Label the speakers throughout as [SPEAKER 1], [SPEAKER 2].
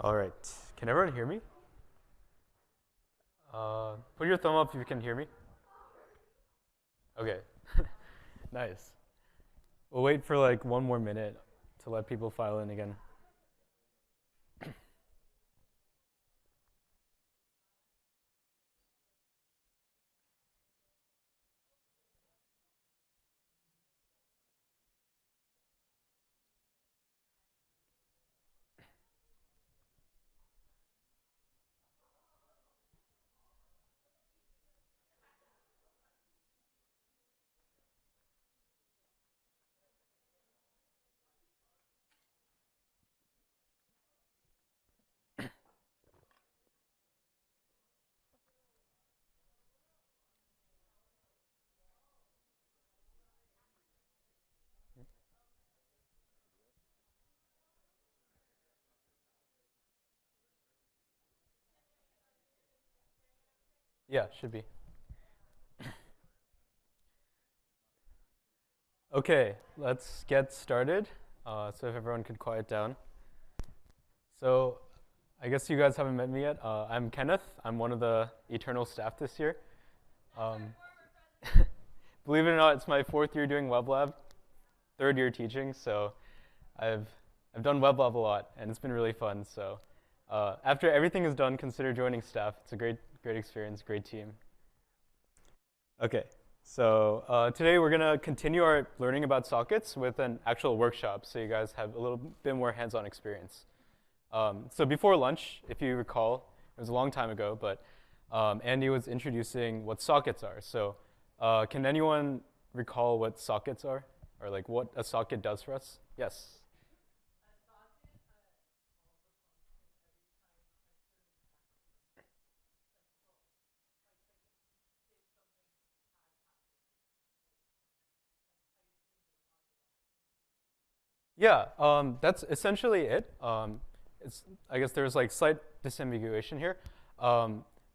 [SPEAKER 1] All right. Can everyone hear me? Put your thumb up if you can hear me. Okay. Nice. We'll wait for like 1 more minute to let people file in again. Yeah, should be. Okay, let's get started. So if everyone could quiet down. So I guess you guys haven't met me yet. I'm Kenneth. I'm one of the Eternal staff this year. Um, Believe it or not, it's my 4th year doing WebLab, 3rd year teaching. So I've done WebLab a lot, and it's been really fun. So after everything is done, consider joining staff. It's a great experience, great team. Okay, so today we're going to continue our learning about sockets with an actual workshop, so you guys have a little bit more hands-on experience. So before lunch, if you recall, it was a long time ago, but Andy was introducing what sockets are. So can anyone recall what sockets are, or like what a socket does for us? Yes. Yeah, that's essentially it. I guess there's like slight disambiguation here.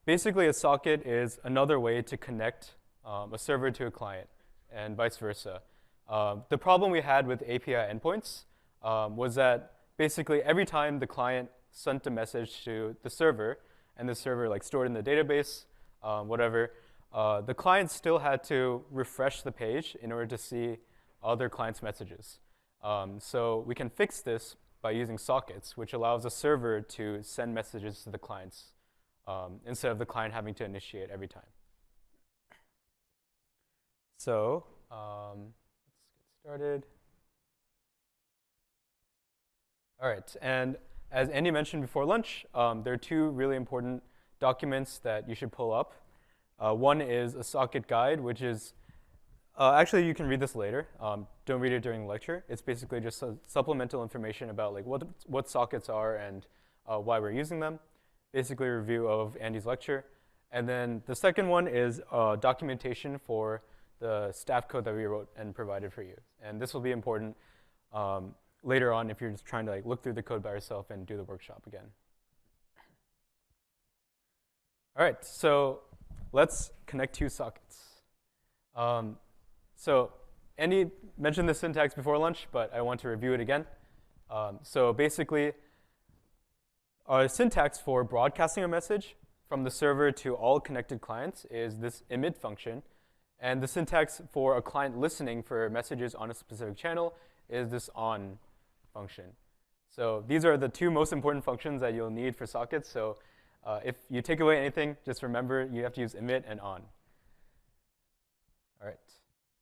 [SPEAKER 1] Basically, a socket is another way to connect a server to a client, and vice versa. The problem we had with API endpoints was that basically every time the client sent a message to the server, and the server like stored in the database, whatever, the client still had to refresh the page in order to see other clients' messages. So we can fix this by using sockets, which allows the server to send messages to the clients instead of the client having to initiate every time. So let's get started. All right, and as Andy mentioned before lunch, there are 2 really important documents that you should pull up. One is a socket guide, which is actually, you can read this later. Don't read it during the lecture. It's basically just supplemental information about like what sockets are and why we're using them. Basically, a review of Andy's lecture. And then the second one is documentation for the staff code that we wrote and provided for you. And this will be important later on if you're just trying to like look through the code by yourself and do the workshop again. All right, so let's connect 2 sockets. So Andy mentioned the syntax before lunch, but I want to review it again. So basically, our syntax for broadcasting a message from the server to all connected clients is this emit function. And the syntax for a client listening for messages on a specific channel is this on function. So these are the 2 most important functions that you'll need for sockets. So if you take away anything, just remember you have to use emit and on. All right.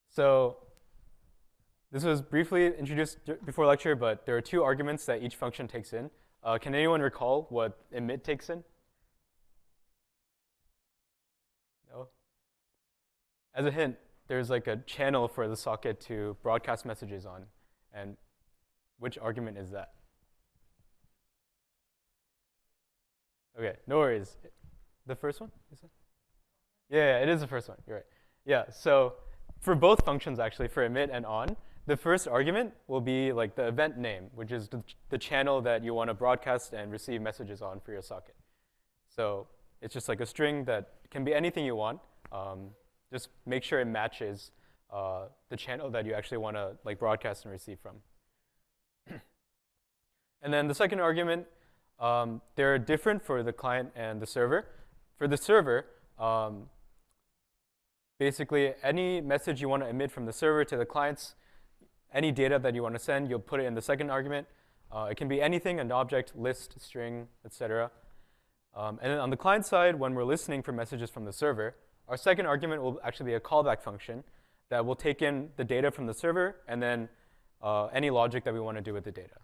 [SPEAKER 1] So this was briefly introduced before lecture, but there are 2 arguments that each function takes in. Can anyone recall what emit takes in? No? As a hint, there's like a channel for the socket to broadcast messages on. And which argument is that? Okay, no worries. The first one? Is it? Yeah, it is the first one. You're right. Yeah, so for both functions, actually, for emit and on, the first argument will be like the event name, which is the channel that you want to broadcast and receive messages on for your socket. So it's just like a string that can be anything you want. Just make sure it matches the channel that you actually want to like broadcast and receive from. And then the second argument They're different for the client and the server. For the server, basically any message you want to emit from the server to the clients, any data that you want to send, you'll put it in the second argument. It can be anything, an object, list, string, etc. And then on the client side, when we're listening for messages from the server, our second argument will actually be a callback function that will take in the data from the server and then any logic that we want to do with the data.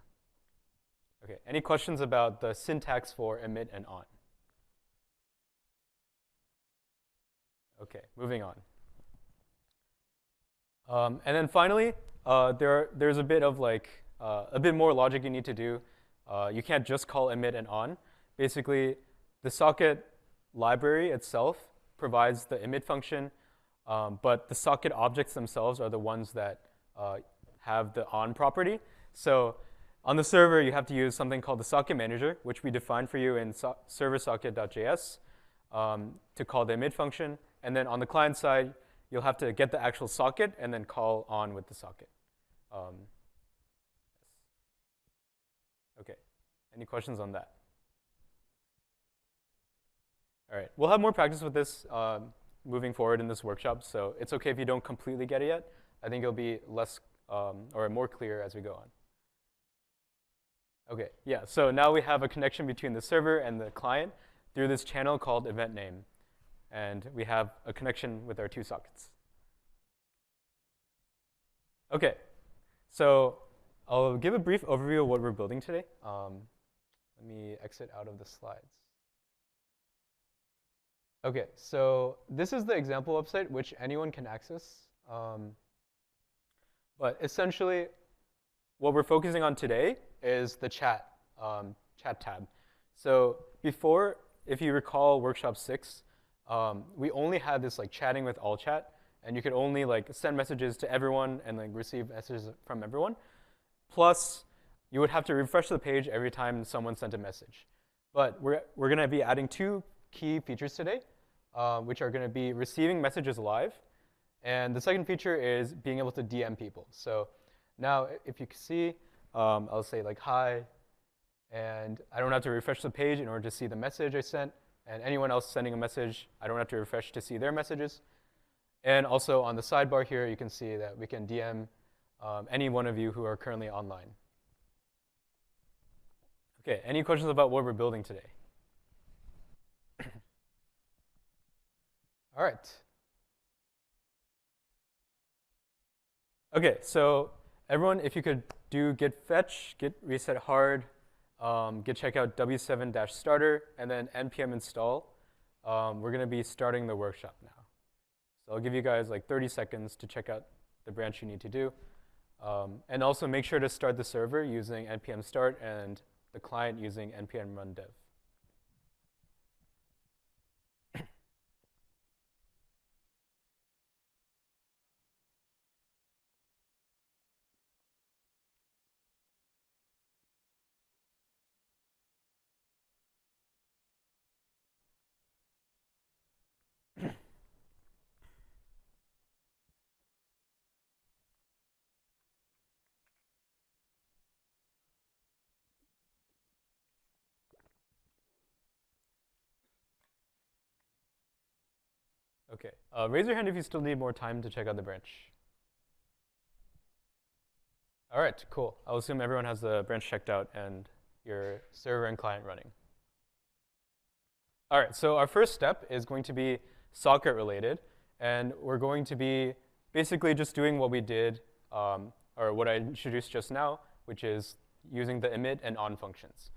[SPEAKER 1] Okay, any questions about the syntax for emit and on? Okay, moving on. And then finally, there's a bit of a bit more logic you need to do. You can't just call emit and on. Basically, the socket library itself provides the emit function, but the socket objects themselves are the ones that have the on property. So on the server, you have to use something called the socket manager, which we define for you in serversocket.js to call the emit function. And then on the client side, you'll have to get the actual socket and then call on with the socket. Okay, any questions on that? All right, we'll have more practice with this moving forward in this workshop, so it's okay if you don't completely get it yet. I think it'll be less or more clear as we go on. Okay, yeah, so now we have a connection between the server and the client through this channel called event name. And we have a connection with our two sockets. Okay, so I'll give a brief overview of what we're building today. Let me exit out of the slides. Okay, so this is the example website which anyone can access. But essentially, what we're focusing on today is the chat tab. So before, if you recall workshop 6, we only had this chatting with all chat, and you could only send messages to everyone and receive messages from everyone. Plus, you would have to refresh the page every time someone sent a message. But we're going to be adding two key features today, which are going to be receiving messages live, and the second feature is being able to DM people. So now, if you can see, I'll say hi, and I don't have to refresh the page in order to see the message I sent. And anyone else sending a message, I don't have to refresh to see their messages. And also on the sidebar here, you can see that we can DM any one of you who are currently online. Okay, any questions about what we're building today? All right. Okay, so everyone, if you could do git fetch, git reset hard, git checkout w7-starter, and then npm install. We're going to be starting the workshop now. So I'll give you guys 30 seconds to check out the branch you need to do. And also make sure to start the server using npm start and the client using npm run dev. Okay, raise your hand if you still need more time to check out the branch. All right, cool. I'll assume everyone has the branch checked out and your server and client running. All right, so our first step is going to be socket related, and we're going to be basically just doing what we did, or what I introduced just now, which is using the emit and on functions.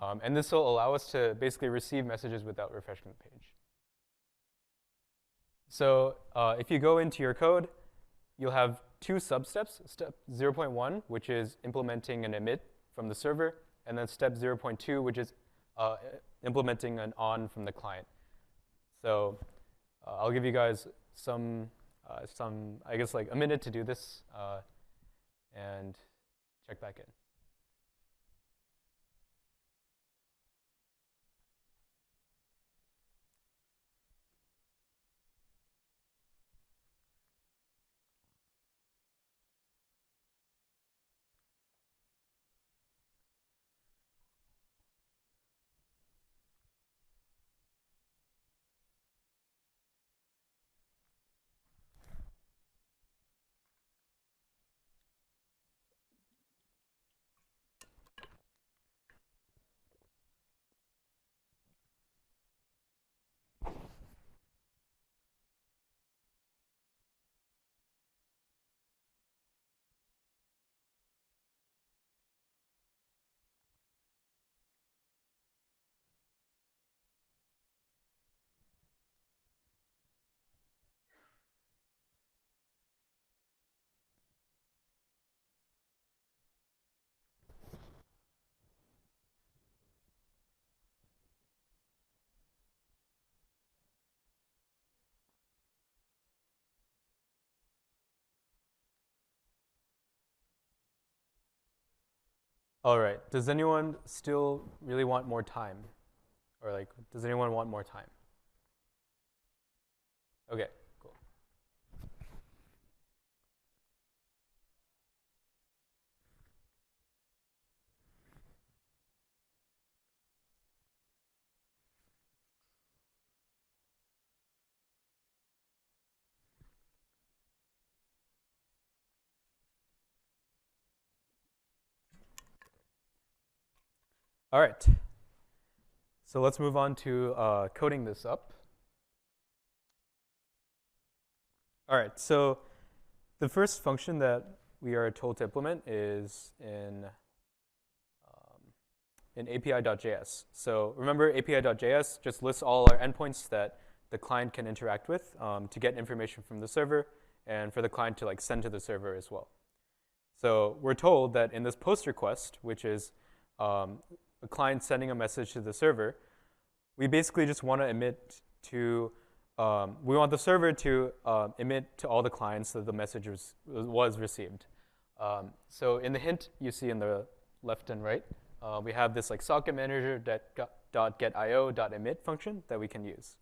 [SPEAKER 1] And this will allow us to basically receive messages without refreshing the page. So if you go into your code, you'll have two sub-steps. Step 0.1, which is implementing an emit from the server, and then step 0.2, which is implementing an on from the client. So I'll give you guys some I guess a minute to do this and check back in. All right. Does anyone still really want more time? Or like, does anyone want more time? Okay, cool. All right. So let's move on to coding this up. All right. So the first function that we are told to implement is in API.js. So remember, API.js just lists all our endpoints that the client can interact with to get information from the server and for the client to like send to the server as well. So we're told that in this post request, which is a client sending a message to the server, we basically just want to emit to, we want the server to emit to all the clients that the message was received. So in the hint you see in the left and right, we have this like socket manager .getIO.emit function that we can use.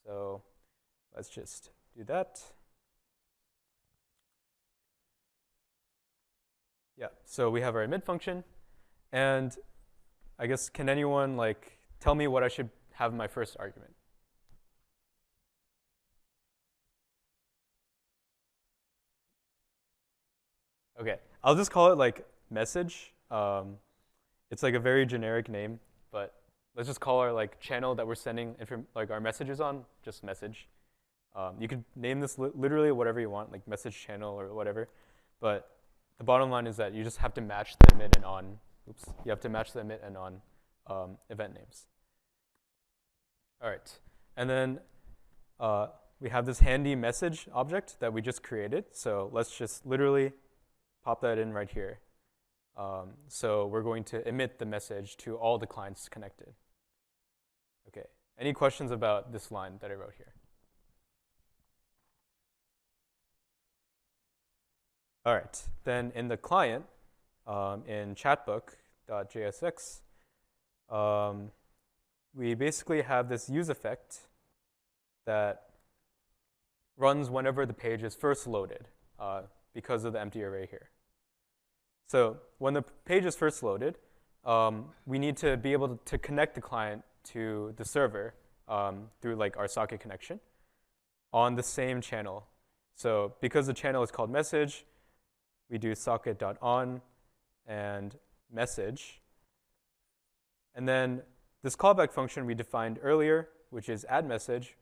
[SPEAKER 1] So let's just do that. Yeah, so we have our emit function, and I guess can anyone like tell me what I should have in my first argument? Okay, I'll just call it like message. It's like a very generic name, but let's just call our like channel that we're sending like our messages on just message. You could name this literally whatever you want, like message channel or whatever. But the bottom line is that you just have to match the emit and on. Oops, you have to match the emit and on event names. All right, and then we have this handy message object that we just created. So let's just literally pop that in right here. So we're going to emit the message to all the clients connected. Okay, any questions about this line that I wrote here? All right, then in the client, in chatbook.jsx, we basically have this use effect that runs whenever the page is first loaded because of the empty array here. So when the page is first loaded, we need to be able to connect the client to the server through like our socket connection on the same channel. So because the channel is called message, we do socket.on and message. And then this callback function we defined earlier, which is add message,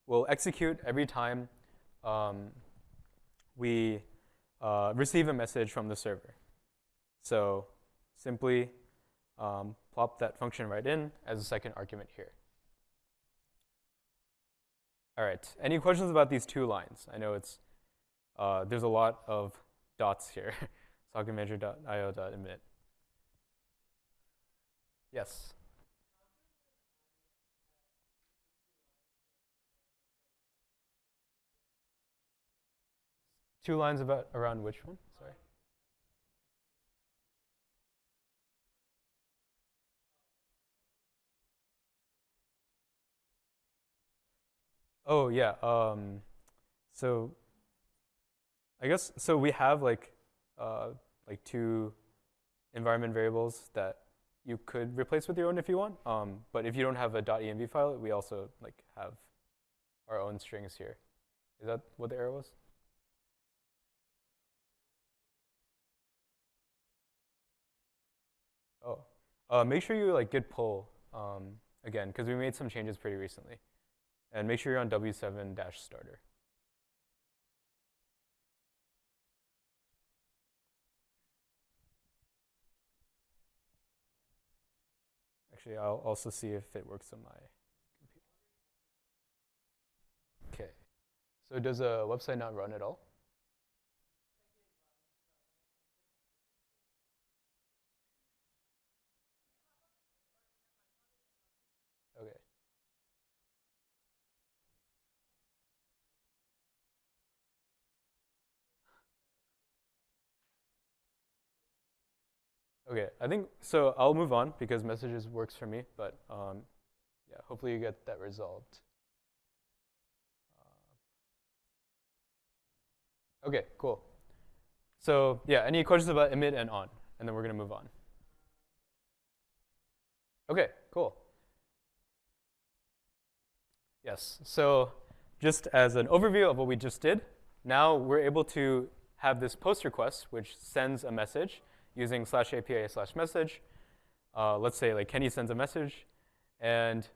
[SPEAKER 1] will execute every time we receive a message from the server. So simply plop that function right in as a second argument here. All right, any questions about these two lines? I know it's there's a lot of dots here. socketmanager.io.emit. Yes. Two lines about around which one? Sorry. Oh yeah. So I guess so. We have like two environment variables that you could replace with your own if you want. But if you don't have a .env file, we also like have our own strings here. Is that what the error was? Oh, make sure you like git pull again because we made some changes pretty recently, and make sure you're on w7-starter. Actually, I'll also see if it works on my computer. Okay. So does a website not run at all? Okay. Okay, I think, so I'll move on because messages works for me, but yeah, hopefully you get that resolved. Okay, cool. So yeah, any questions about emit and on? And then we're gonna move on. Okay, cool. Yes, so just as an overview of what we just did, now we're able to have this post request, which sends a message using /API/message. Let's say like Kenny sends a message, and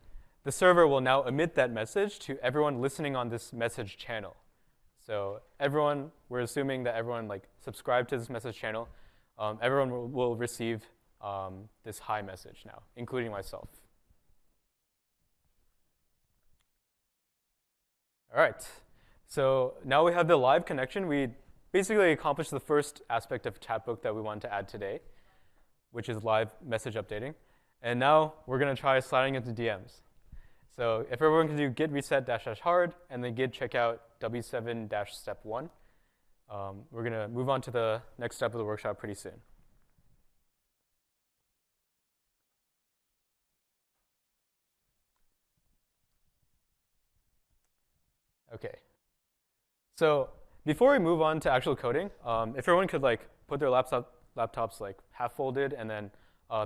[SPEAKER 1] the server will now emit that message to everyone listening on this message channel. So everyone, we're assuming that everyone like subscribed to this message channel. Everyone will receive this hi message now, including myself. All right, so now we have the live connection. We basically accomplished the first aspect of Chatbook that we wanted to add today, which is live message updating. And now we're gonna try sliding into DMs. So if everyone can do git reset -- hard and then git checkout w7 - step 1, we're gonna move on to the next step of the workshop pretty soon. Okay. So before we move on to actual coding, if everyone could like put their laptops like half folded and then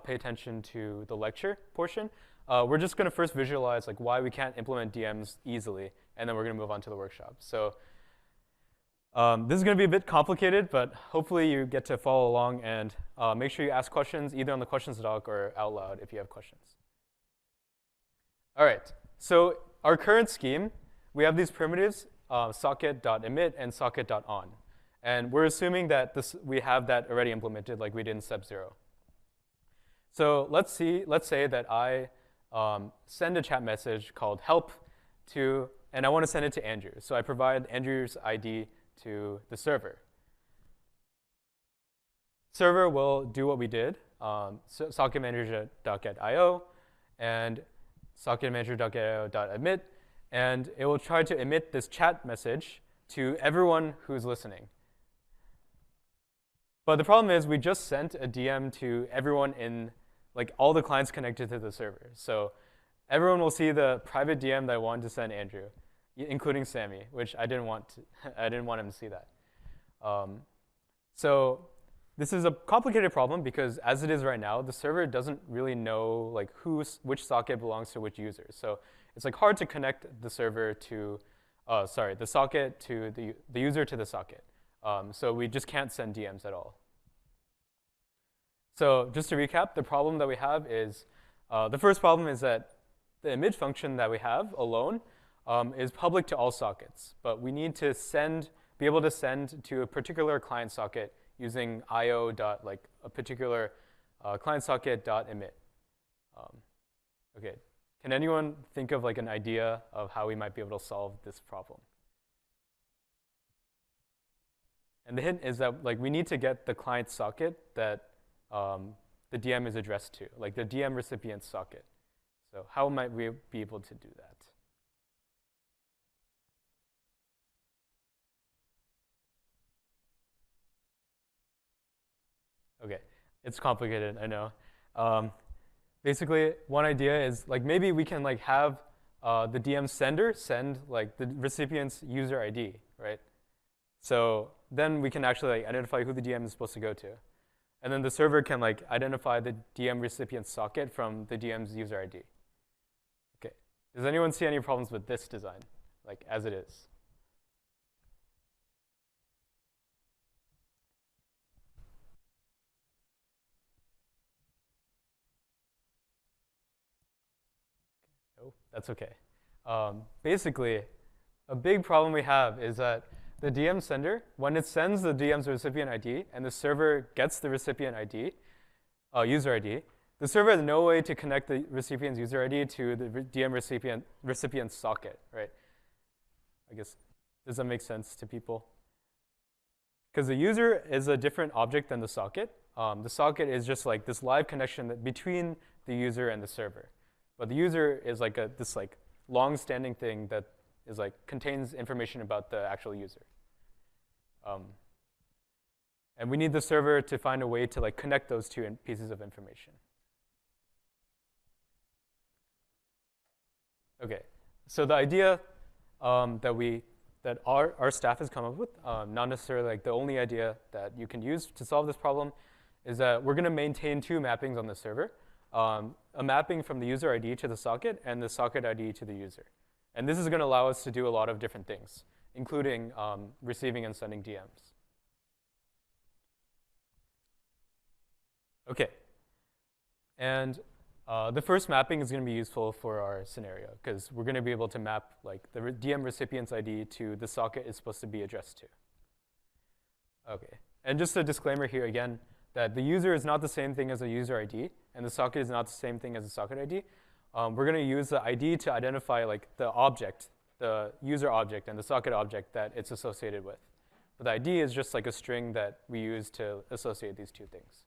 [SPEAKER 1] pay attention to the lecture portion, we're just going to first visualize like why we can't implement DMs easily, and then we're going to move on to the workshop. So this is going to be a bit complicated, but hopefully you get to follow along and make sure you ask questions either on the questions doc or out loud if you have questions. All right, so our current scheme, we have these primitives, socket.emit and socket.on. And we're assuming that we have that already implemented like we did in step 0. So let's say that I send a chat message called help to, and I want to send it to Andrew. So I provide Andrew's ID to the server. Server will do what we did, socketmanager.getIO and socketmanager.getIO.emit, and it will try to emit this chat message to everyone who's listening. But the problem is we just sent a DM to everyone in like all the clients connected to the server. So everyone will see the private DM that I wanted to send Andrew, including Sammy, which I didn't want him to see that. So this is a complicated problem because as it is right now, the server doesn't really know like which socket belongs to which user. So it's like hard to connect the server to, the socket to the user to the socket. So we just can't send DMs at all. So just to recap, the problem that we have is, the first problem is that the emit function that we have alone is public to all sockets. But we need to be able to send to a particular client socket using io dot like a particular client socket dot emit. Okay, can anyone think of like an idea of how we might be able to solve this problem? And the hint is that like we need to get the client socket that the DM is addressed to, like the DM recipient socket. So how might we be able to do that? Okay, it's complicated, I know. Basically, one idea is like maybe we can like have the DM sender send like the recipient's user ID, right? So then we can actually like identify who the DM is supposed to go to. And then the server can like identify the DM recipient socket from the DM's user ID. Okay, does anyone see any problems with this design, like as it is? Oh, that's okay. Basically, a big problem we have is that the DM sender, when it sends the DM's recipient ID and the server gets the recipient ID, user ID, the server has no way to connect the recipient's user ID to the DM recipient socket, right? I guess, does that make sense to people? Because the user is a different object than the socket. The socket is just like this live connection between the user and the server. But the user is like this like long-standing thing that is like contains information about the actual user. And we need the server to find a way to like connect those two pieces of information. Okay, so the idea that our staff has come up with, not necessarily like the only idea that you can use to solve this problem, is that we're going to maintain two mappings on the server, a mapping from the user ID to the socket and the socket ID to the user. And this is going to allow us to do a lot of different things, including receiving and sending DMs. Okay, and the first mapping is going to be useful for our scenario because we're going to be able to map like the DM recipient's ID to the socket it's supposed to be addressed to. Okay, and just a disclaimer here again that the user is not the same thing as a user ID, and the socket is not the same thing as a socket ID. We're going to use the ID to identify like the object, the user object, and the socket object that it's associated with. But the ID is just like a string that we use to associate these two things.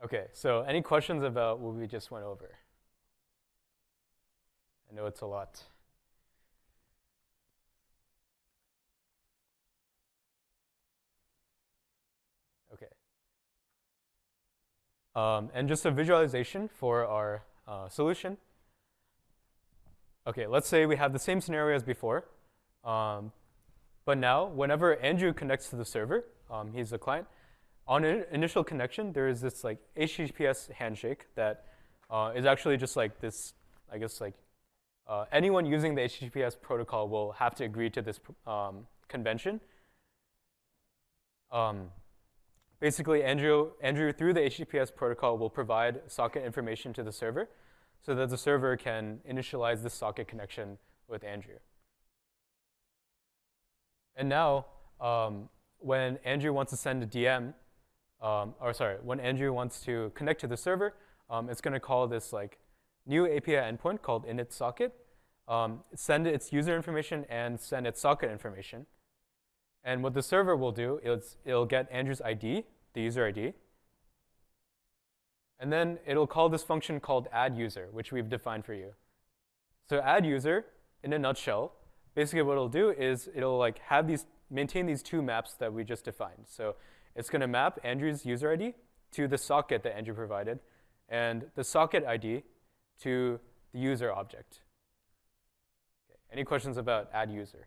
[SPEAKER 1] Okay, so any questions about what we just went over? I know it's a lot. Okay. And just a visualization for our solution. Okay, let's say we have the same scenario as before. But now, whenever Andrew connects to the server, he's the client, on initial connection, there is this like HTTPS handshake that is actually just like this, I guess like anyone using the HTTPS protocol will have to agree to this convention. Basically, Andrew through the HTTPS protocol will provide socket information to the server so that the server can initialize this socket connection with Andrew. And now, when Andrew wants to send a DM, when Andrew wants to connect to the server, it's going to call this like new API endpoint called init socket, send its user information and send its socket information. And what the server will do is it'll get Andrew's ID, the user ID, and then it'll call this function called add user, which we've defined for you. So add user, in a nutshell, basically what it'll do is it'll like have maintain these two maps that we just defined. So it's going to map Andrew's user ID to the socket that Andrew provided, and the socket ID to the user object. Okay. Any questions about add user?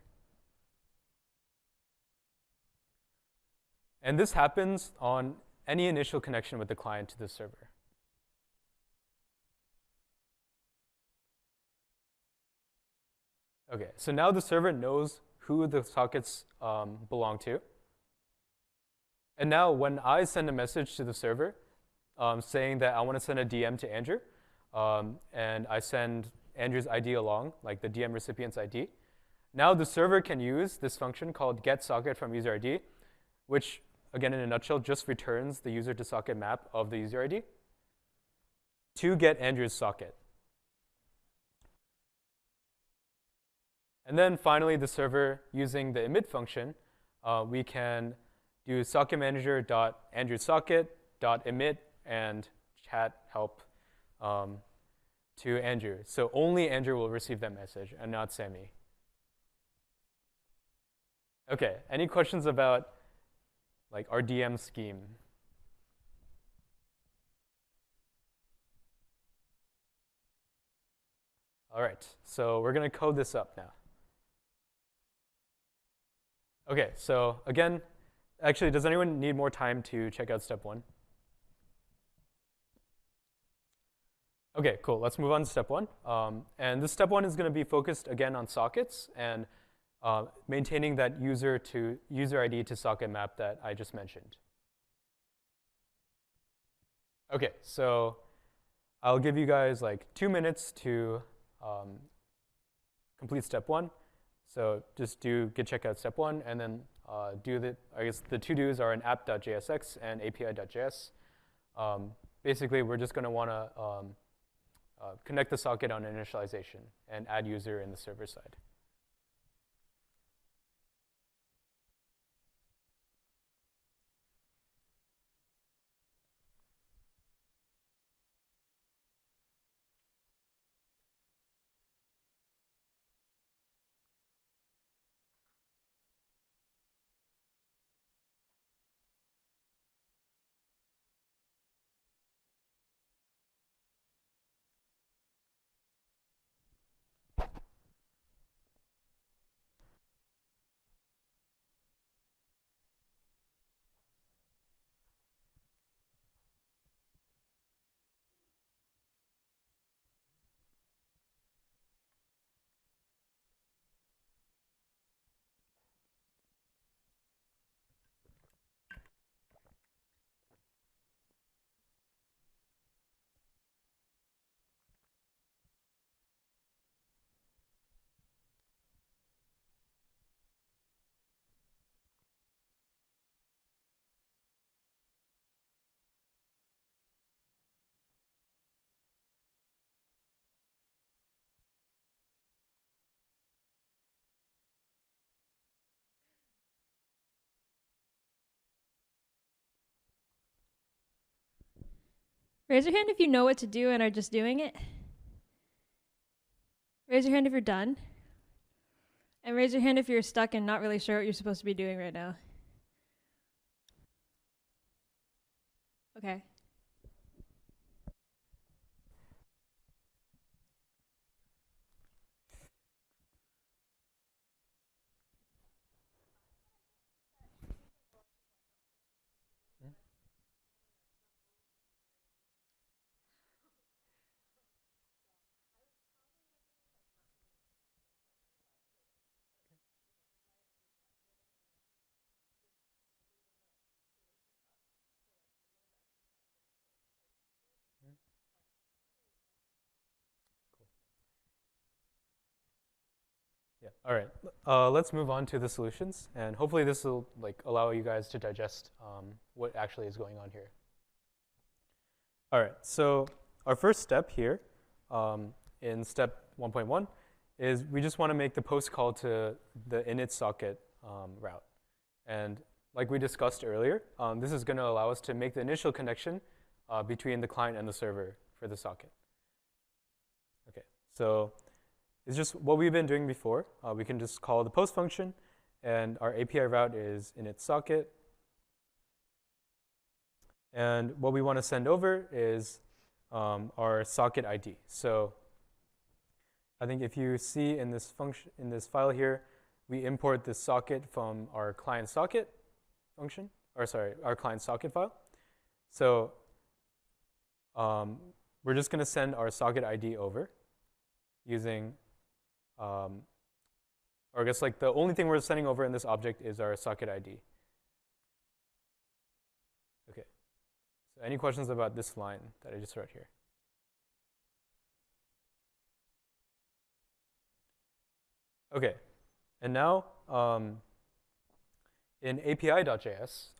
[SPEAKER 1] And this happens on any initial connection with the client to the server. Okay, so now the server knows who the sockets belong to. And now when I send a message to the server saying that I want to send a DM to Andrew, and I send Andrew's ID along, like the DM recipient's ID, now the server can use this function called getSocket from user ID, which, again, in a nutshell, just returns the user to socket map of the user ID to get Andrew's socket. And then finally, the server, using the emit function, we can do socket manager.andrewsocket.emit and chat help to Andrew. So only Andrew will receive that message and not Sammy. Okay, any questions about like our DM scheme? All right, so we're going to code this up now. Okay, so again, actually, does anyone need more time to check out step one? Okay, cool. Let's move on to step one. And this step one is going to be focused again on sockets and maintaining that user ID to socket map that I just mentioned. Okay, so I'll give you guys like 2 minutes to complete step one. So just do git checkout step one, and then I guess the to-dos are in app.jsx and api.js. Basically, we're just going to want to connect the socket on initialization and add user in the server side.
[SPEAKER 2] Raise your hand if you know what to do and are just doing it. Raise your hand if you're done. And raise your hand if you're stuck and not really sure what you're supposed to be doing right now. Okay.
[SPEAKER 1] Yeah. All right. Let's move on to the solutions, and hopefully this will allow you guys to digest what actually is going on here. All right. So our first step here in step 1.1 is we just want to make the post call to the init socket route, and like we discussed earlier, this is going to allow us to make the initial connection between the client and the server for the socket. Okay. So it's just what we've been doing before. We can just call the post function, and our API route is init socket. And what we want to send over is our socket ID. So I think if you see in this function, in this file here, we import this socket from our client socket function, or sorry, our client socket file. So we're just going to send our socket ID over using or I guess the only thing we're sending over in this object is our socket ID. Okay. So any questions about this line that I just wrote here? Okay. And now in API.js,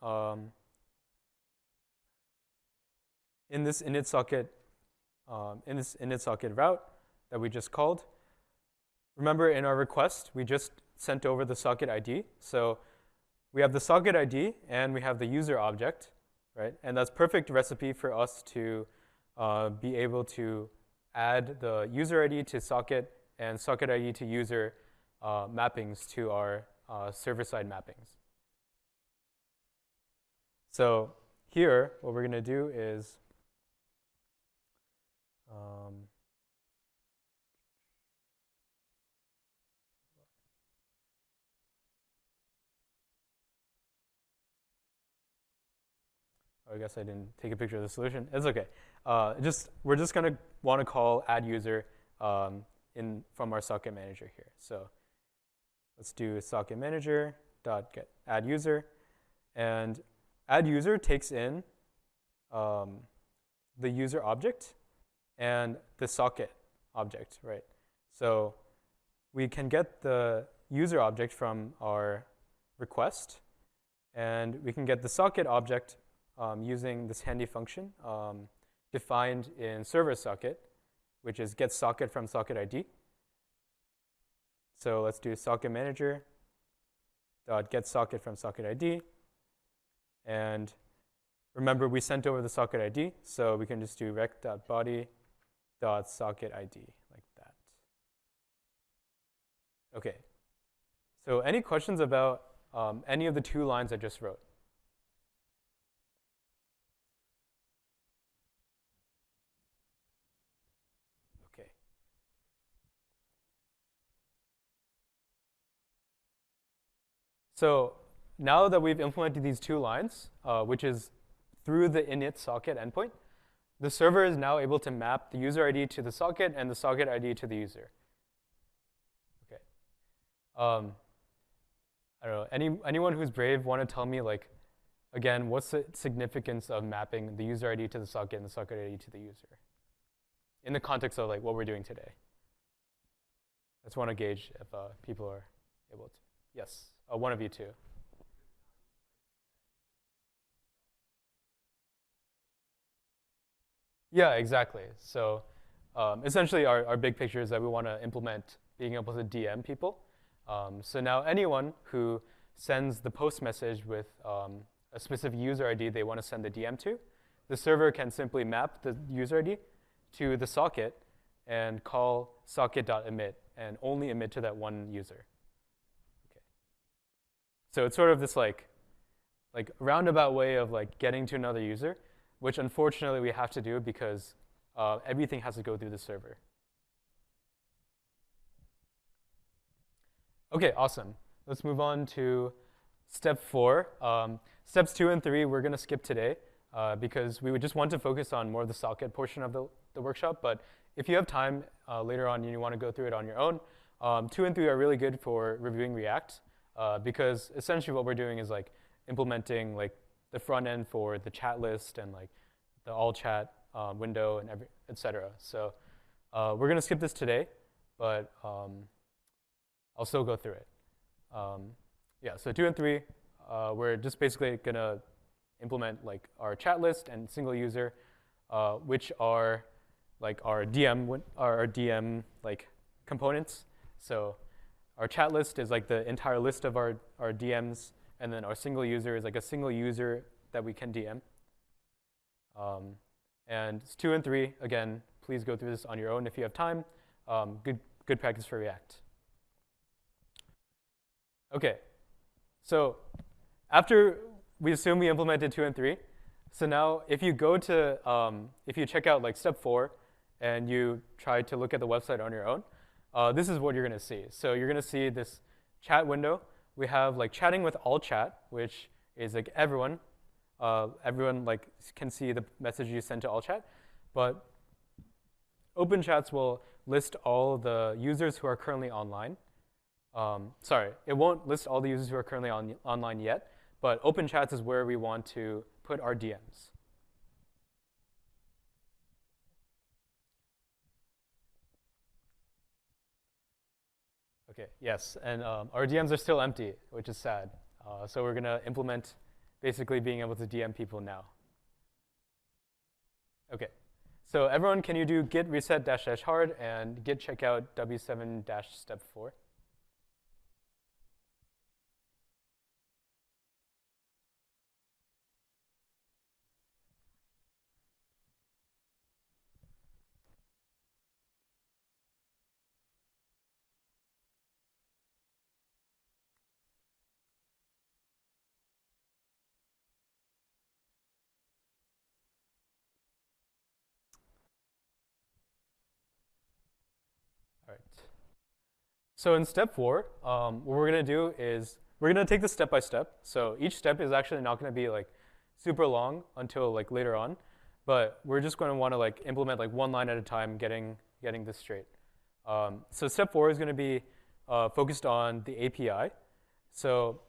[SPEAKER 1] in this init socket route that we just called, remember in our request, we just sent over the socket ID. So we have the socket ID and we have the user object, right? And that's perfect recipe for us to be able to add the user ID to socket and socket ID to user mappings to our server-side mappings. So here, what we're going to do is I guess I didn't take a picture of the solution. It's okay. We're just going to want to call add user from our socket manager here. So let's do socket manager dot get add user, and add user takes in the user object and the socket object, right? So we can get the user object from our request, and we can get the socket object using this handy function defined in server socket, which is get socket from socket ID. So let's do socket manager dot get socket from socket ID. And remember, we sent over the socket ID, so we can just do rec.body.socket ID like that. Okay. So any questions about any of the two lines I just wrote? Okay. So now that we've implemented these two lines, which is through the init socket endpoint, the server is now able to map the user ID to the socket and the socket ID to the user. Okay. I don't know. Anyone who's brave want to tell me, again, what's the significance of mapping the user ID to the socket and the socket ID to the user in the context of what we're doing today? I just want to gauge if people are able to. Yes, one of you two. Yeah, exactly. So essentially our big picture is that we want to implement being able to DM people. So now anyone who sends the post message with a specific user ID they want to send the DM to, the server can simply map the user ID to the socket and call socket.emit and only emit to that one user. Okay. So it's sort of this like roundabout way of like getting to another user, which unfortunately we have to do because everything has to go through the server. Okay, awesome. Let's move on to step 4. Steps 2 and 3 we're going to skip today because we would just want to focus on more of the socket portion of the workshop. But if you have time later on and you want to go through it on your own, 2 and 3 are really good for reviewing React because essentially what we're doing is like implementing like the front end for the chat list and like the all chat window and etc. So we're going to skip this today, but I'll still go through it. Yeah, so 2 and 3, we're just basically going to implement like our chat list and single user, which are like our DM like components. So our chat list is like the entire list of our DMs, and then our single user is like a single user that we can DM. And 2 and 3, again, please go through this on your own if you have time. Good practice for React. Okay, so after we assume we implemented 2 and 3, so now if you go to, if you check out like step 4 and you try to look at the website on your own, this is what you're going to see. So you're going to see this chat window. We have like chatting with all chat, which is like everyone like can see the message you send to all chat, but open chats will list all the users who are currently online. Sorry, it won't list all the users who are currently online yet, but open chats is where we want to put our DMs. Okay, yes, and our DMs are still empty, which is sad. So we're going to implement basically being able to DM people now. Okay, so everyone, can you do git reset -- hard and git checkout w7 - step 4? All right. So in step 4, what we're going to do is we're going to take this step by step. So each step is actually not going to be like super long until like later on, but we're just going to want to like implement like one line at a time, getting this straight. So step 4 is going to be focused on the API. So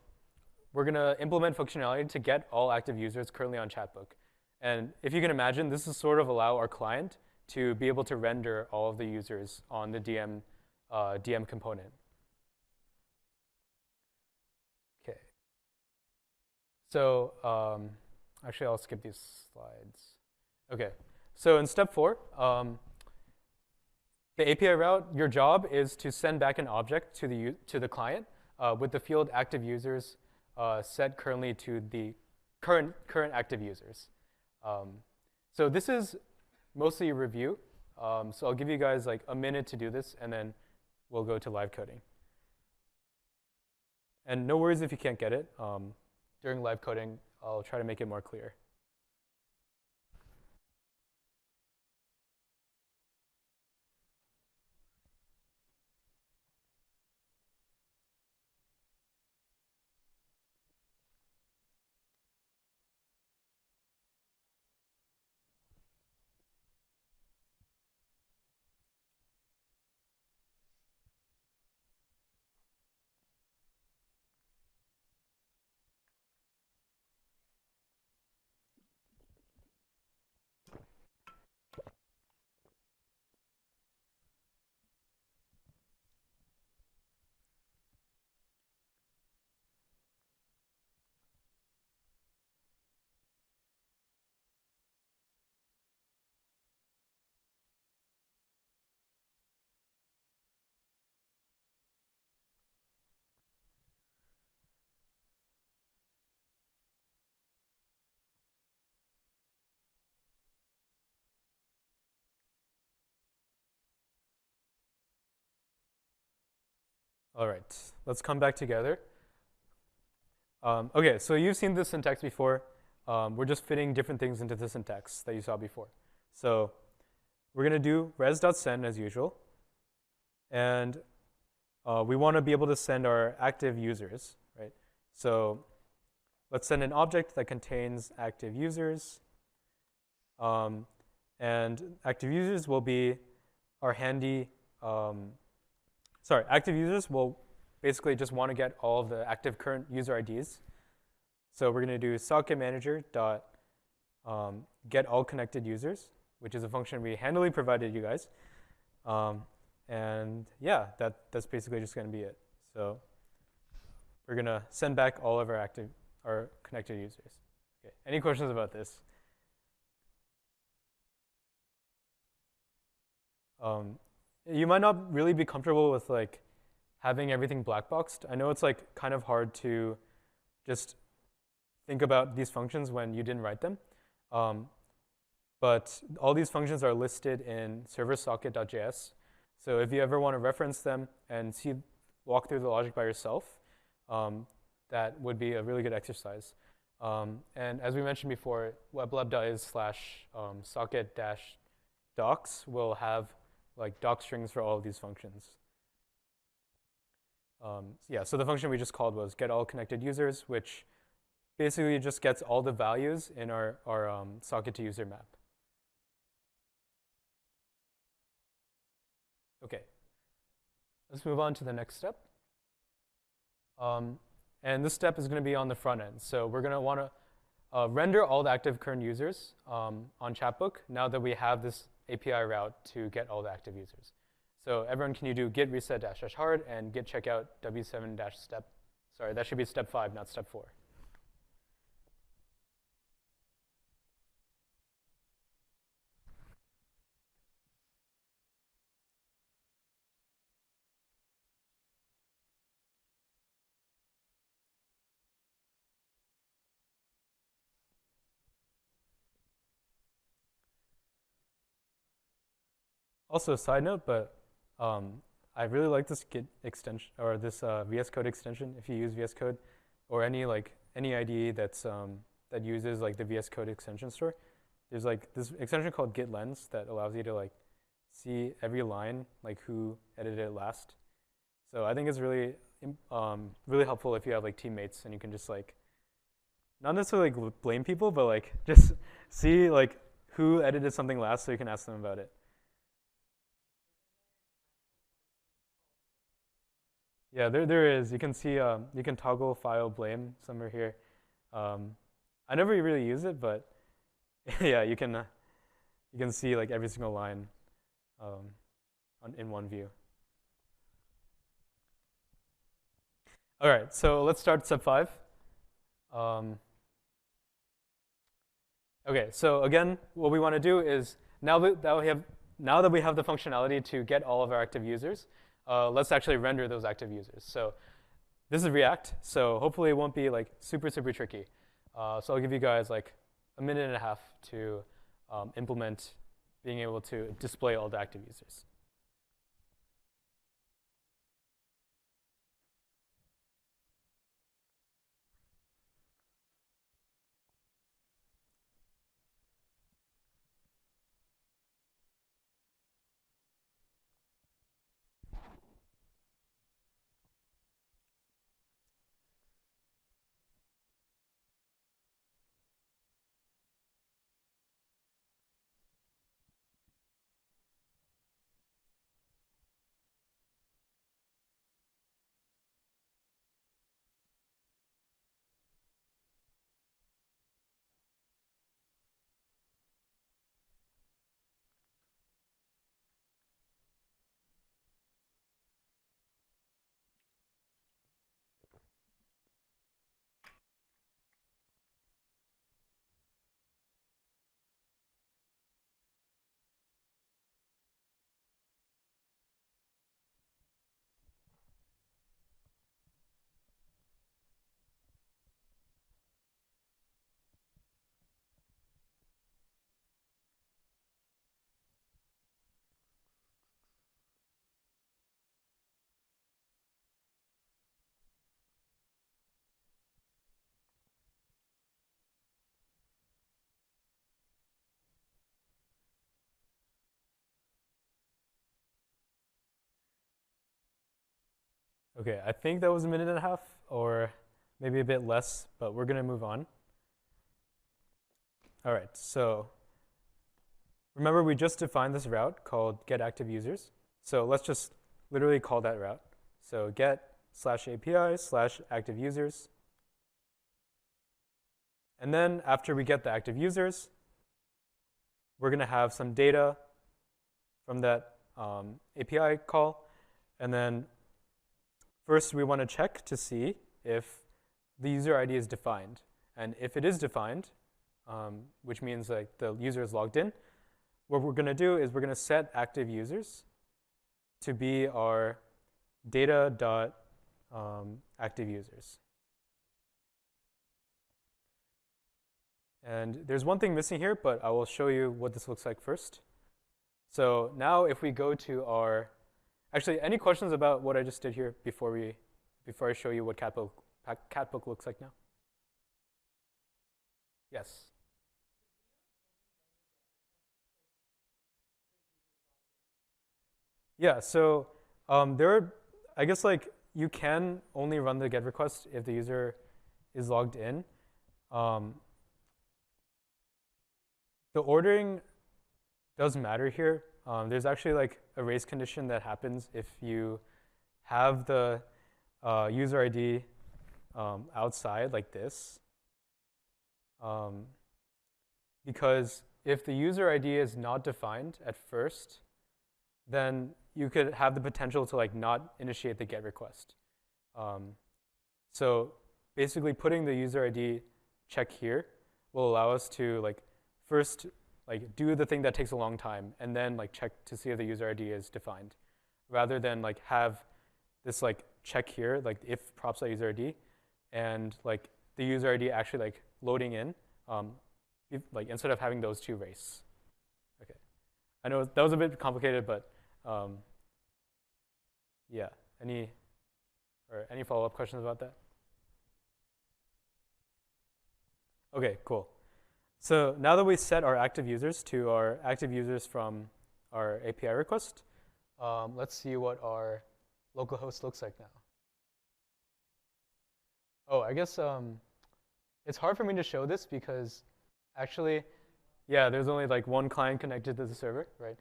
[SPEAKER 1] we're going to implement functionality to get all active users currently on Chatbook. And if you can imagine, this is sort of allow our client to be able to render all of the users on the DM component. Okay. So actually, I'll skip these slides. Okay. So in step 4, the API route, your job is to send back an object to the client with the field active users set currently to the current active users. So this is mostly a review. So I'll give you guys like a minute to do this, and then we'll go to live coding. And no worries if you can't get it. During live coding, I'll try to make it more clear. All right, let's come back together. Okay, so you've seen this syntax before. We're just fitting different things into the syntax that you saw before. So we're going to do res.send as usual. And we want to be able to send our active users, right? So let's send an object that contains active users. And active users will be our handy, active users will basically just want to get all of the active current user IDs. So we're going to do socket manager dot get all connected users, which is a function we handily provided you guys. And yeah, that's basically just going to be it. So we're going to send back all of our connected users. Okay. Any questions about this? You might not really be comfortable with like having everything black boxed. I know it's like kind of hard to just think about these functions when you didn't write them. But all these functions are listed in serversocket.js. So if you ever want to reference them and walk through the logic by yourself, that would be a really good exercise. And as we mentioned before, weblab.is/socket-docs will have like doc strings for all of these functions. Yeah, so the function we just called was get all connected users, which basically just gets all the values in our socket to user map. Okay, let's move on to the next step. And this step is going to be on the front end. So we're going to want to render all the active current users on Chatbook now that we have this API route to get all the active users. So everyone, can you do git reset -- hard and git checkout w7 - step? Sorry, that should be step 5, not step 4. Also, a side note, but I really like this Git extension or this VS Code extension. If you use VS Code or any IDE that uses like the VS Code extension store, there's like this extension called Git Lens that allows you to like see every line, like who edited it last. So I think it's really really helpful if you have like teammates and you can just like not necessarily like blame people, but like just see like who edited something last so you can ask them about it. Yeah, there is. You can see, you can toggle file blame somewhere here. I never really use it, but yeah, you can see like every single line in one view. All right, so let's start step 5. Okay, so again, what we want to do is now that we have the functionality to get all of our active users, let's actually render those active users. So this is React, so hopefully it won't be like super tricky. So I'll give you guys like a minute and a half to implement being able to display all the active users. Okay, I think that was a minute and a half, or maybe a bit less, but we're going to move on. All right, so remember we just defined this route called getActiveUsers. So let's just literally call that route. So get/API/activeUsers. And then after we get the active users, we're going to have some data from that API call. And then first we want to check to see if the user ID is defined. And if it is defined, which means like the user is logged in, what we're going to do is we're going to set active users to be our data.active users. And there's one thing missing here, but I will show you what this looks like first. So now if we go to our, actually any questions about what I just did here before I show you what Catbook looks like now? Yes. Yeah, so I guess like you can only run the GET request if the user is logged in. The ordering does matter here. There's actually like a race condition that happens if you have the user ID outside like this. Because if the user ID is not defined at first, then you could have the potential to like not initiate the GET request. So basically putting the user ID check here will allow us to like first like do the thing that takes a long time and then like check to see if the user ID is defined, rather than like have this like check here, like if props.user ID, and like the user ID actually like loading in, like instead of having those two race. Okay, I know that was a bit complicated, but yeah. Any follow-up questions about that? Okay, cool. So now that we set our active users to our active users from our API request, let's see what our localhost looks like now. Oh, I guess it's hard for me to show this because actually, yeah, there's only like one client connected to the server, right?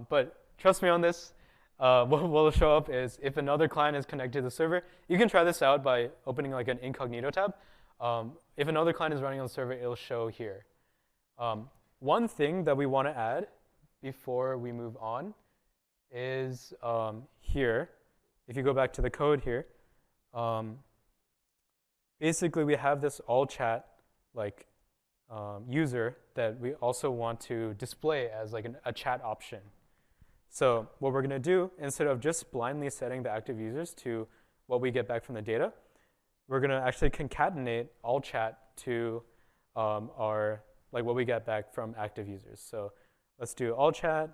[SPEAKER 1] But trust me on this. What will show up is if another client is connected to the server. You can try this out by opening like an incognito tab. If another client is running on the server, it'll show here. One thing that we want to add before we move on is here. If you go back to the code here, basically we have this all chat like user that we also want to display as like a chat option. So what we're going to do, instead of just blindly setting the active users to what we get back from the data, we're going to actually concatenate all chat to our like what we get back from active users. So let's do all chat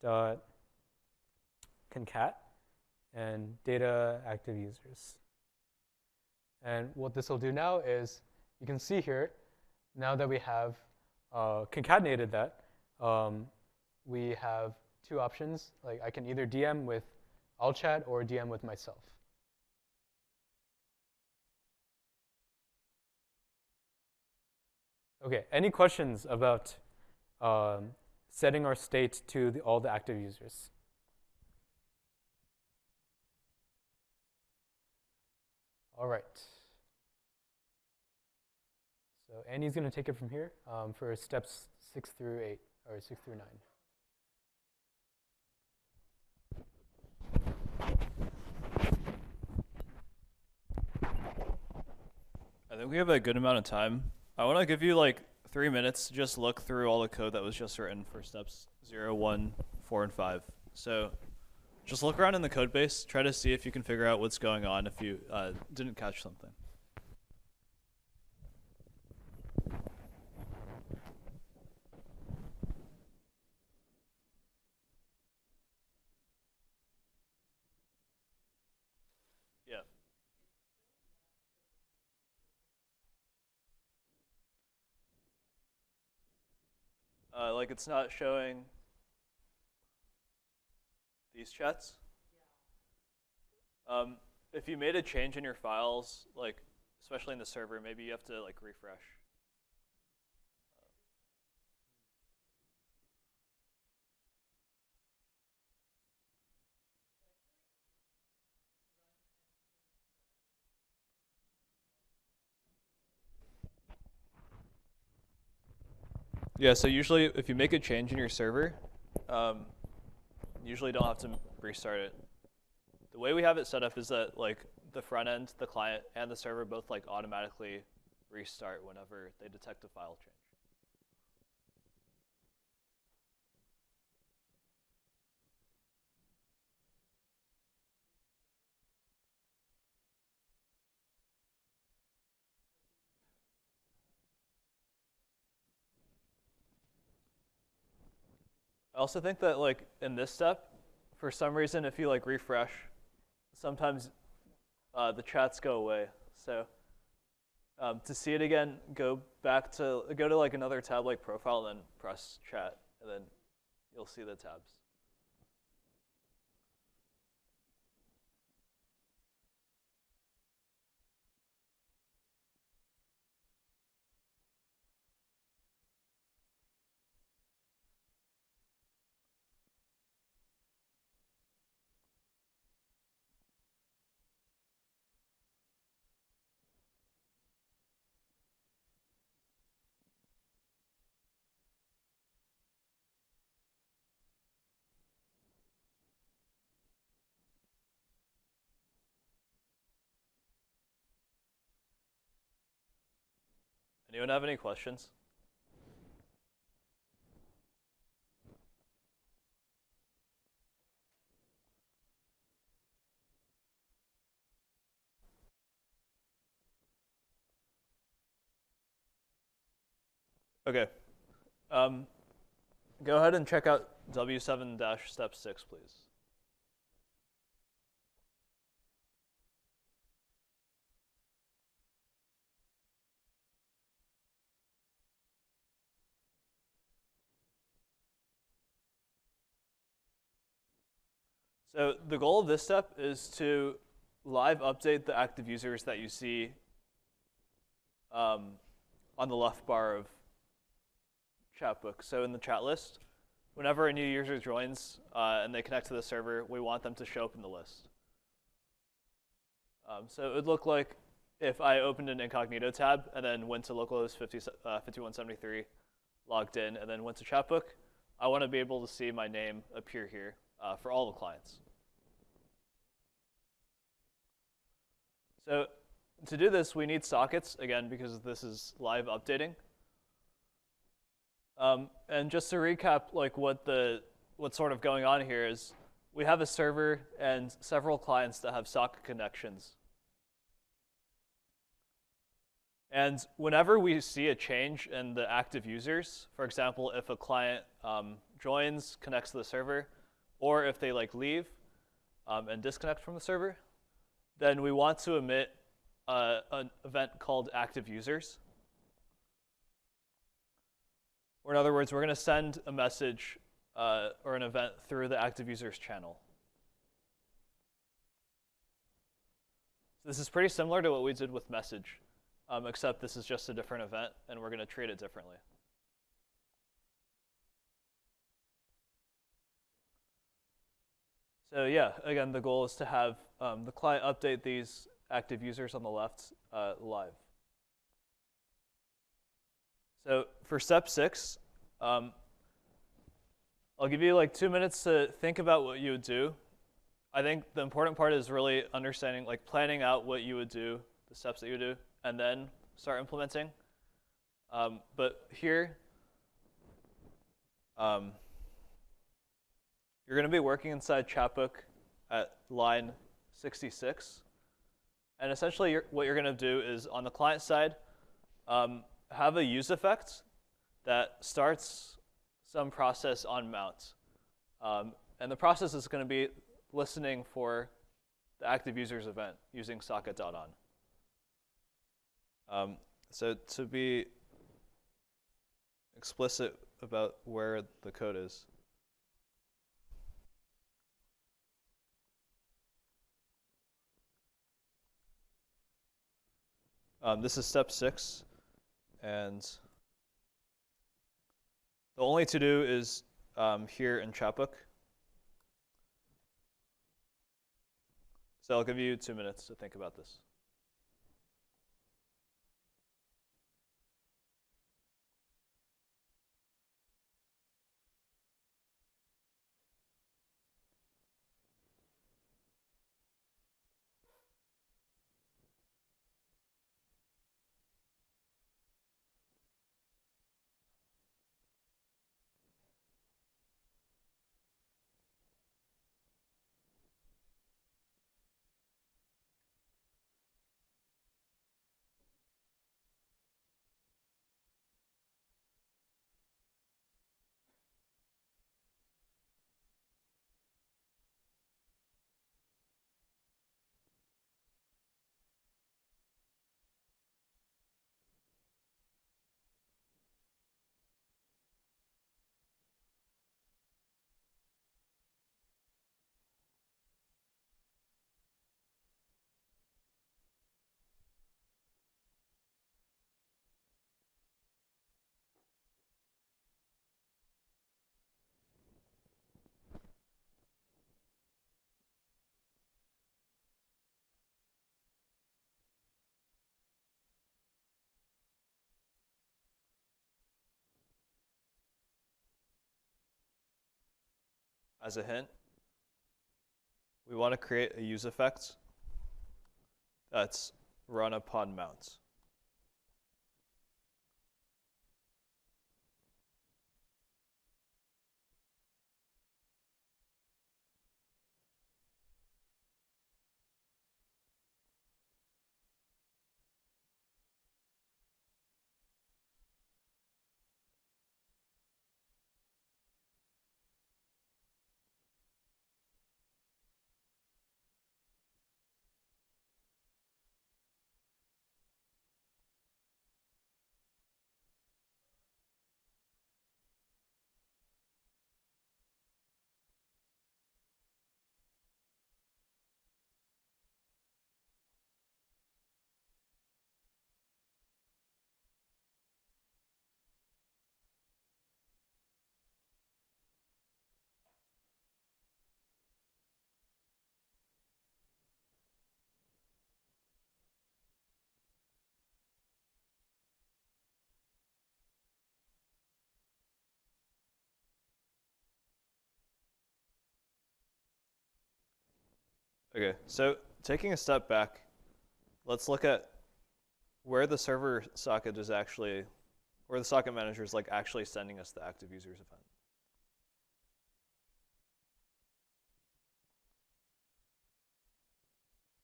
[SPEAKER 1] dot concat and data active users. And what this will do now is you can see here, now that we have concatenated that, we have two options. Like I can either DM with all chat or DM with myself. Okay, any questions about setting our state to all the active users? All right. So Andy's going to take it from here for steps 6 through 8, or 6 through 9.
[SPEAKER 3] I think we have a good amount of time. I want to give you like 3 minutes to just look through all the code that was just written for steps 0, 1, 4, and 5. So just look around in the code base, try to see if you can figure out what's going on if you didn't catch something. Yeah. Like it's not showing these chats. if you made a change in your files, like especially in the server, maybe you have to like refresh. Yeah, so usually if you make a change in your server, usually don't have to restart it. The way we have it set up is that like the front end, the client, and the server both like automatically restart whenever they detect a file change. I also think that like in this step, for some reason, if you like refresh, sometimes the chats go away. So to see it again, go to like another tab like profile, and then press chat, and then you'll see the tabs. Anyone have any questions? Okay. Go ahead and check out W7-step 6, please. So the goal of this step is to live update the active users that you see on the left bar of Chatbook. So in the chat list, whenever a new user joins and they connect to the server, we want them to show up in the list. So it would look like if I opened an incognito tab and then went to localhost 5173, logged in, and then went to Chatbook, I want to be able to see my name appear here for all the clients. So to do this, we need sockets, again, because this is live updating. And just to recap, like what's sort of going on here is we have a server and several clients that have socket connections. And whenever we see a change in the active users, for example, if a client joins, connects to the server, or if they like leave and disconnect from the server, then we want to emit an event called active users. Or in other words, we're going to send a message or an event through the active users channel. So this is pretty similar to what we did with message, except this is just a different event, and we're going to treat it differently. So yeah, again, the goal is to have the client update these active users on the left live. So for step 6, I'll give you like 2 minutes to think about what you would do. I think the important part is really understanding, like planning out what you would do, the steps that you would do, and then start implementing. But here, you're going to be working inside Chatbook at line 66. And essentially, what you're going to do is on the client side, have a use effect that starts some process on mount. And the process is going to be listening for the active users event using socket.on. So to be explicit about where the code is. This is step 6, and the only to do is here in Chatbook. So I'll give you 2 minutes to think about this. As a hint, we want to create a use effect that's run upon mount. Okay, so taking a step back, let's look at where the server socket is actually, where the socket manager is like actually sending us the active users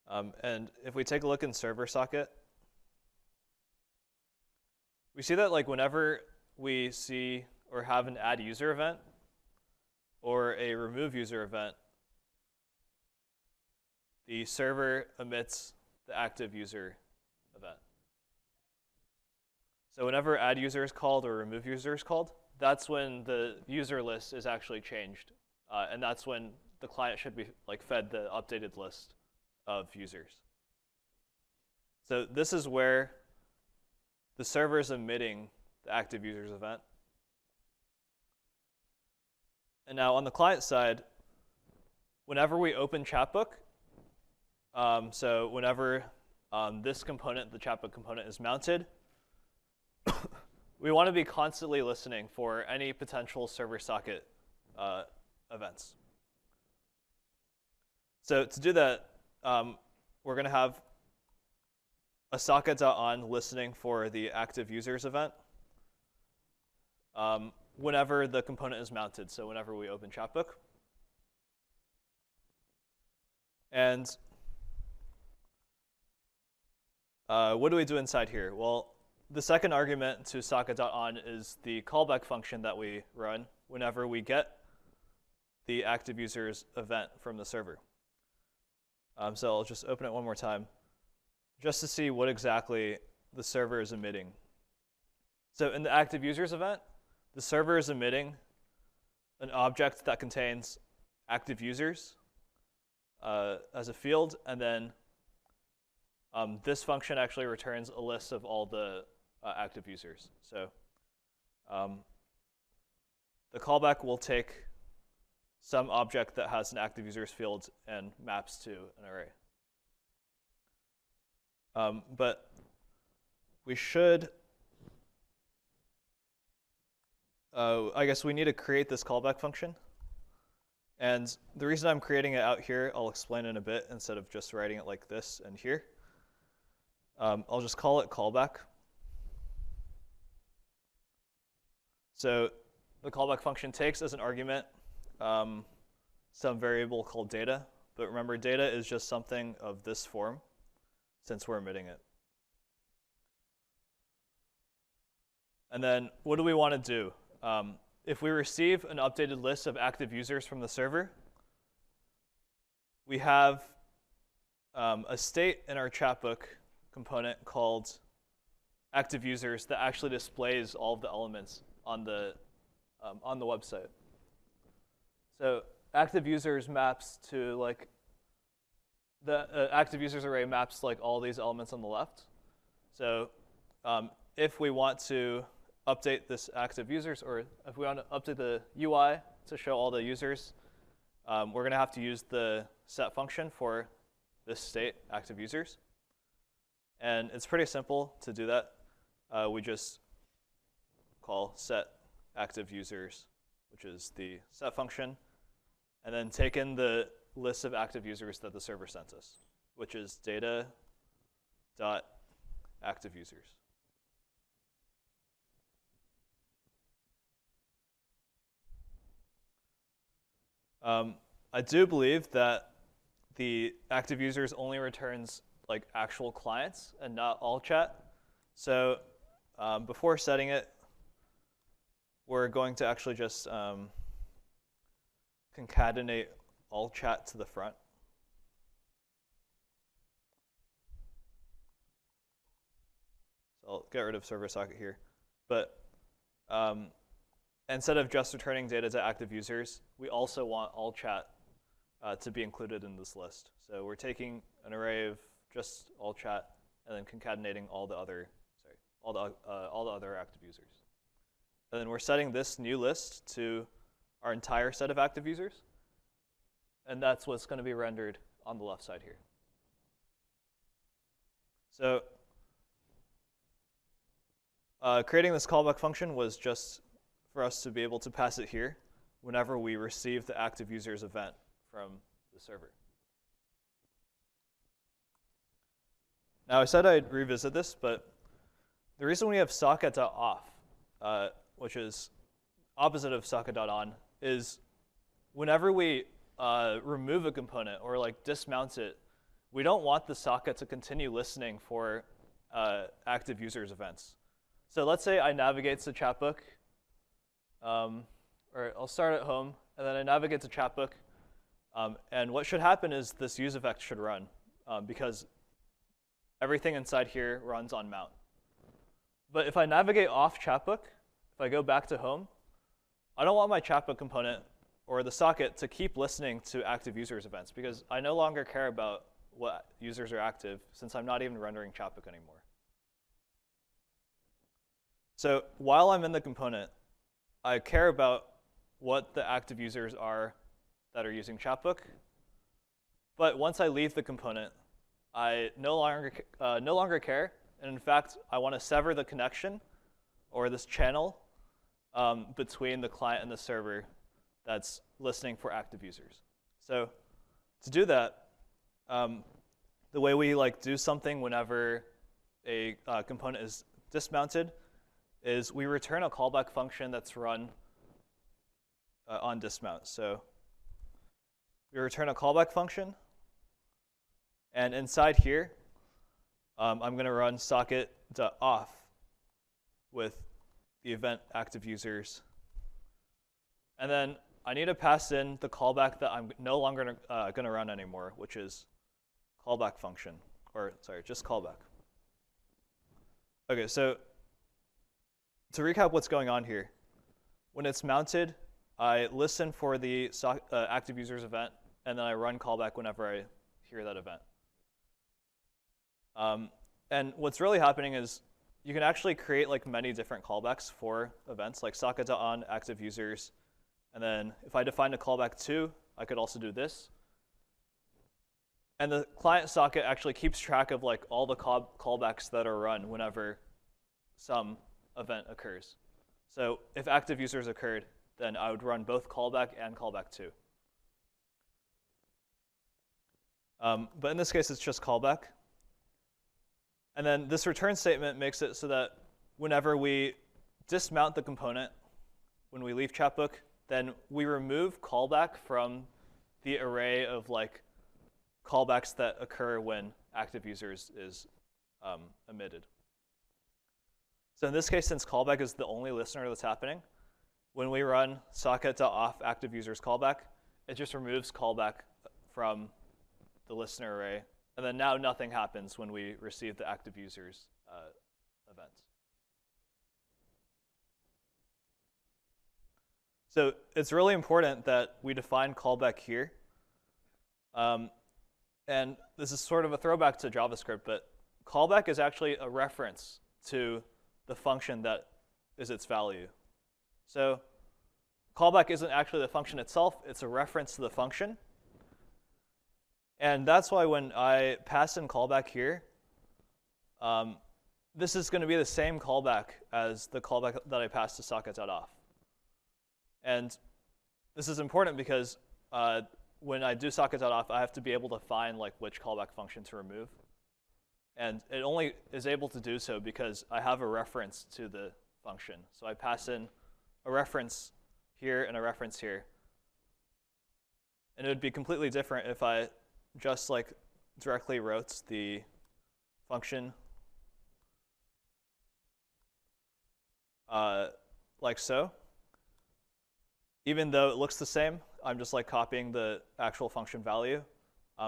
[SPEAKER 3] event. And if we take a look in server socket, we see that like whenever we see or have an add user event or a remove user event, the server emits the active user event. So whenever add user is called or remove user is called, that's when the user list is actually changed. And that's when the client should be like fed the updated list of users. So this is where the server is emitting the active users event. And now on the client side, whenever we open Chatbook, so whenever this component, the Chatbook component, is mounted, we want to be constantly listening for any potential server socket events. So to do that, we're going to have a socket.on listening for the active users event whenever the component is mounted, so whenever we open Chatbook. And what do we do inside here? Well, the second argument to socket.on is the callback function that we run whenever we get the active users event from the server. So I'll just open it one more time just to see what exactly the server is emitting. So in the active users event, the server is emitting an object that contains active users as a field, and then this function actually returns a list of all the active users. So the callback will take some object that has an active users field and maps to an array. But we should, I guess we need to create this callback function. And the reason I'm creating it out here, I'll explain in a bit instead of just writing it like this and here. I'll just call it callback. So the callback function takes as an argument some variable called data. But remember, data is just something of this form since we're emitting it. And then what do we want to do? If we receive an updated list of active users from the server, we have a state in our chatbook component called active users that actually displays all of the elements on the website. So active users maps to like the active users array maps like all these elements on the left. So if we want to update this active users, or if we want to update the UI to show all the users, we're going to have to use the set function for this state, active users. And it's pretty simple to do that. We just call set active users, which is the set function, and then take in the list of active users that the server sent us, which is data.active users. I do believe that the active users only returns like actual clients and not all chat. So before setting it, we're going to actually just concatenate all chat to the front. So I'll get rid of server socket here. But instead of just returning data to active users, we also want all chat to be included in this list. So we're taking an array of just all chat and then concatenating all the other active users. And then we're setting this new list to our entire set of active users. And that's what's going to be rendered on the left side here. So creating this callback function was just for us to be able to pass it here whenever we receive the active users event from the server. Now, I said I'd revisit this, but the reason we have socket.off, which is opposite of socket.on, is whenever we remove a component or like dismount it, we don't want the socket to continue listening for active users events. So let's say I navigate to chatbook, or I'll start at home, and then I navigate to chatbook. And what should happen is this use effect should run, because everything inside here runs on mount. But if I navigate off chatbook, if I go back to home, I don't want my chatbook component or the socket to keep listening to active users events, because I no longer care about what users are active since I'm not even rendering chatbook anymore. So while I'm in the component, I care about what the active users are that are using chatbook. But once I leave the component, I no longer care. And in fact, I want to sever the connection or this channel between the client and the server that's listening for active users. So to do that, the way we do something whenever a component is dismounted is we return a callback function that's run on dismount. So we return a callback function. And inside here, I'm going to run socket.off with the event active users. And then I need to pass in the callback that I'm no longer going to run anymore, which is callback function, or sorry, just callback. OK, so to recap what's going on here, when it's mounted, I listen for the active users event, and then I run callback whenever I hear that event. And what's really happening is you can actually create like many different callbacks for events, like socket.on, active users. And then if I define a callback to, I could also do this. And the client socket actually keeps track of like all the callbacks that are run whenever some event occurs. So if active users occurred, then I would run both callback and callback to. But in this case, it's just callback. And then this return statement makes it so that whenever we dismount the component, when we leave chatbook, then we remove callback from the array of like callbacks that occur when active users is emitted. So in this case, since callback is the only listener that's happening, when we run socket.off active users callback, it just removes callback from the listener array. And then now nothing happens when we receive the active users event. So it's really important that we define callback here. And this is sort of a throwback to JavaScript, but callback is actually a reference to the function that is its value. So callback isn't actually the function itself, it's a reference to the function. And that's why when I pass in callback here, this is going to be the same callback as the callback that I passed to socket.off. And this is important because when I do socket.off, I have to be able to find like which callback function to remove. And it only is able to do so because I have a reference to the function. So I pass in a reference here and a reference here. And it would be completely different if I just like directly wrote the function like so. Even though it looks the same, I'm just like copying the actual function value.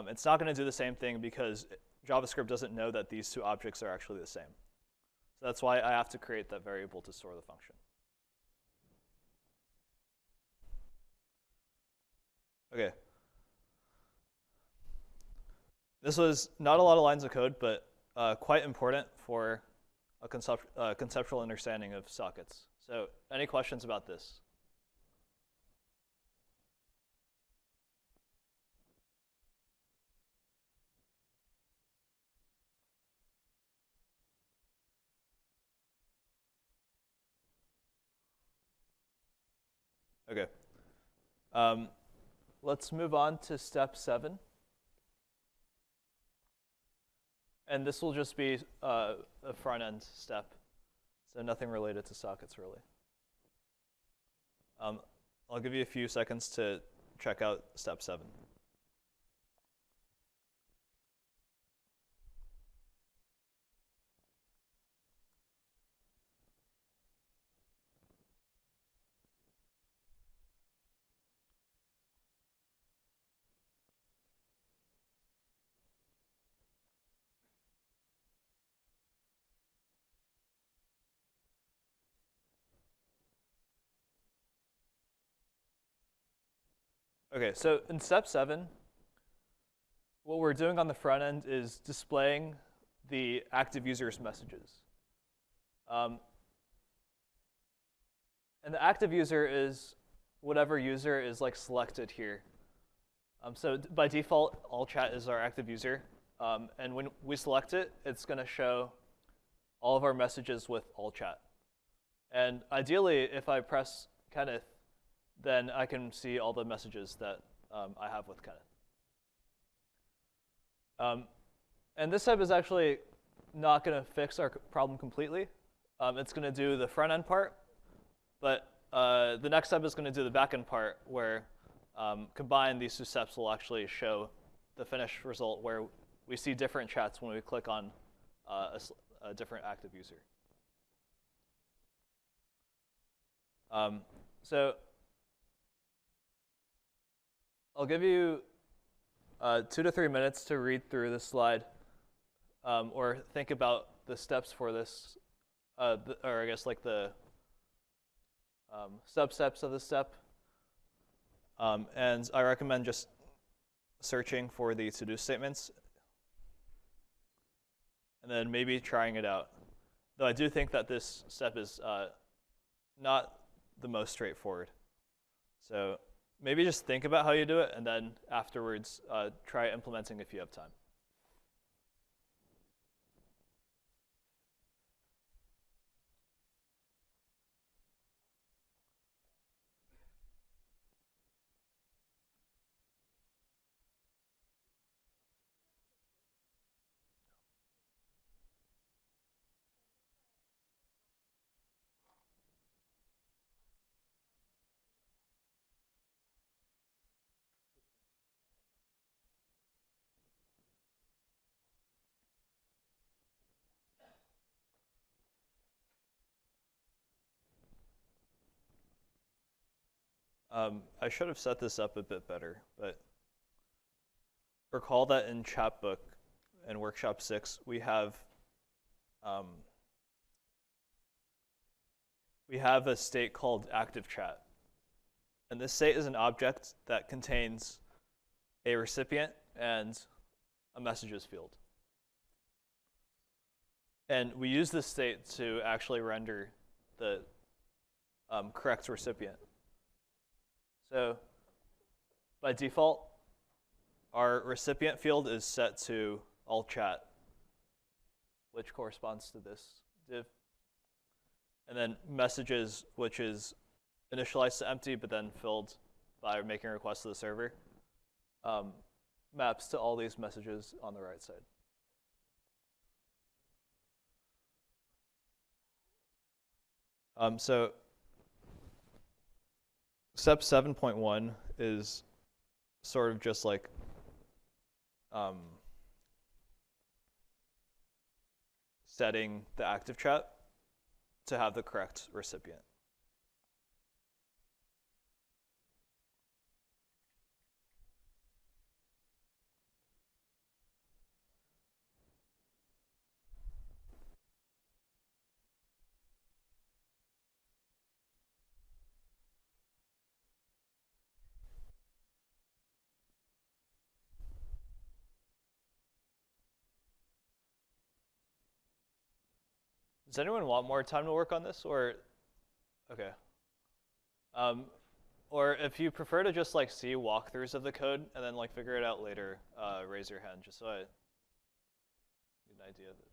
[SPEAKER 3] It's not going to do the same thing because JavaScript doesn't know that these two objects are actually the same. So that's why I have to create that variable to store the function. Okay. This was not a lot of lines of code, but quite important for a conceptual understanding of sockets. So any questions about this? Okay. Let's move on to step 7. And this will just be a front-end step, so nothing related to sockets, really. I'll give you a few seconds to check out step 7. Okay, so in step 7, what we're doing on the front end is displaying the active user's messages. And the active user is whatever user is like selected here. So by default, all chat is our active user. And when we select it, it's going to show all of our messages with all chat. And ideally, if I press Kenneth, then I can see all the messages that I have with Kenneth. And this step is actually not going to fix our problem completely. It's going to do the front end part, but the next step is going to do the back end part where combined these two steps will actually show the finished result where we see different chats when we click on a different active user. So I'll give you 2 to 3 minutes to read through this slide or think about the steps for this, or I guess like the substeps of the step. And I recommend just searching for the to-do statements. and then maybe trying it out. Though I do think that this step is not the most straightforward. So maybe just think about how you do it, and then afterwards try implementing if you have time. I should have set this up a bit better, but recall that in Chatbook and Workshop 6, we have a state called active chat. And this state is an object that contains a recipient and a messages field. And we use this state to actually render the correct recipient. So by default, our recipient field is set to all chat, which corresponds to this div. And then messages, which is initialized to empty, but then filled by making requests to the server, maps to all these messages on the right side. So step 7.1 is sort of just like setting the active chat to have the correct recipient. Does anyone want more time to work on this, or okay? Or if you prefer to just like see walkthroughs of the code and then like figure it out later, raise your hand just so I get an idea of it.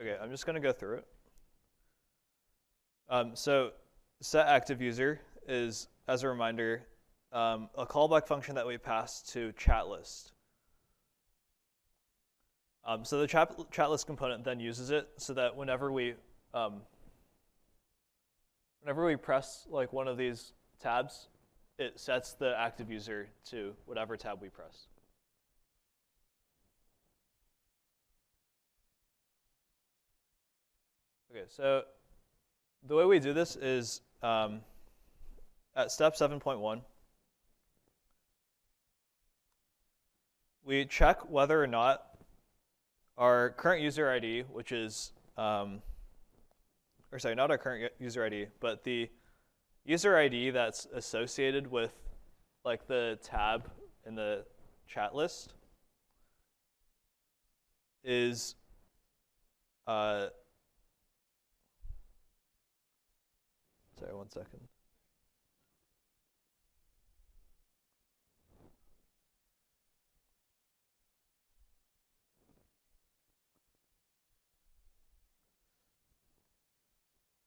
[SPEAKER 3] Okay, I'm just going to go through it. So set active user is, as a reminder, a callback function that we pass to chat list. So the chat list component then uses it so that whenever we press like one of these tabs, it sets the active user to whatever tab we press. Okay, so the way we do this is at step 7.1, we check whether or not our current user ID, which is, or sorry, not our current user ID, but the user ID that's associated with like the tab in the chat list is sorry, one second.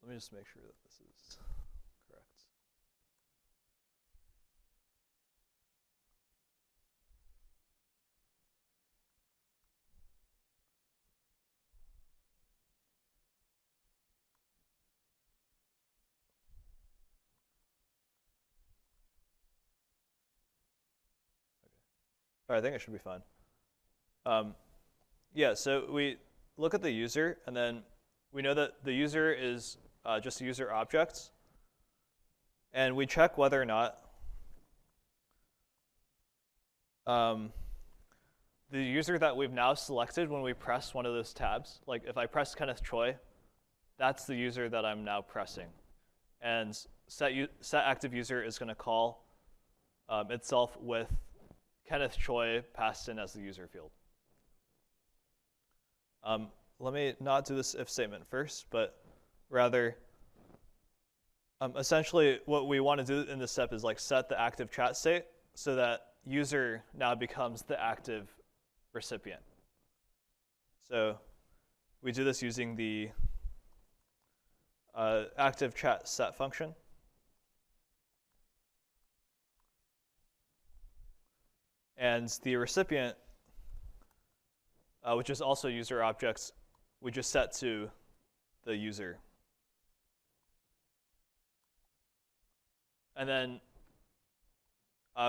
[SPEAKER 3] Let me just make sure that this is correct. All right, I think it should be fine. Yeah, so we look at the user, and then we know that the user is just a user object. And we check whether or not the user that we've now selected when we press one of those tabs, like if I press Kenneth Choi, that's the user that I'm now pressing. And set active user is going to call itself with Kenneth Choi passed in as the user field. Let me not do this if statement first, but rather essentially what we want to do in this step is like set the active chat state so that user now becomes the active recipient. So we do this using the active chat set function. And the recipient, which is also user objects, we just set to the user. And then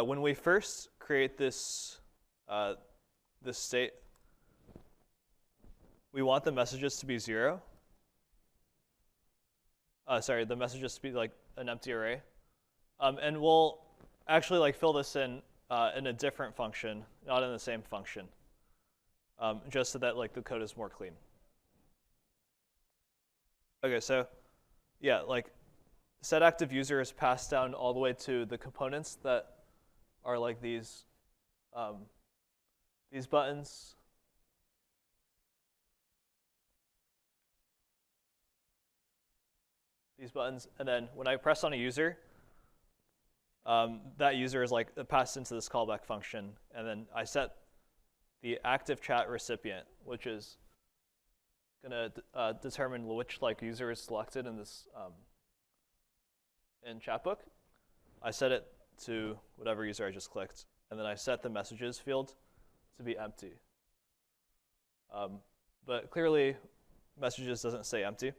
[SPEAKER 3] when we first create this, this state, we want the messages to be 0. Sorry, the messages to be like an empty array. And we'll actually like fill this in a different function, not in the same function, just so that like the code is more clean. Okay, so yeah, like set active user is passed down all the way to the components that are like these buttons. These buttons, and then when I press on a user, that user is like passed into this callback function, and then I set the active chat recipient, which is going to determine which like user is selected in this in chatbook. I set it to whatever user I just clicked, and then I set the messages field to be empty. But clearly, messages doesn't say empty.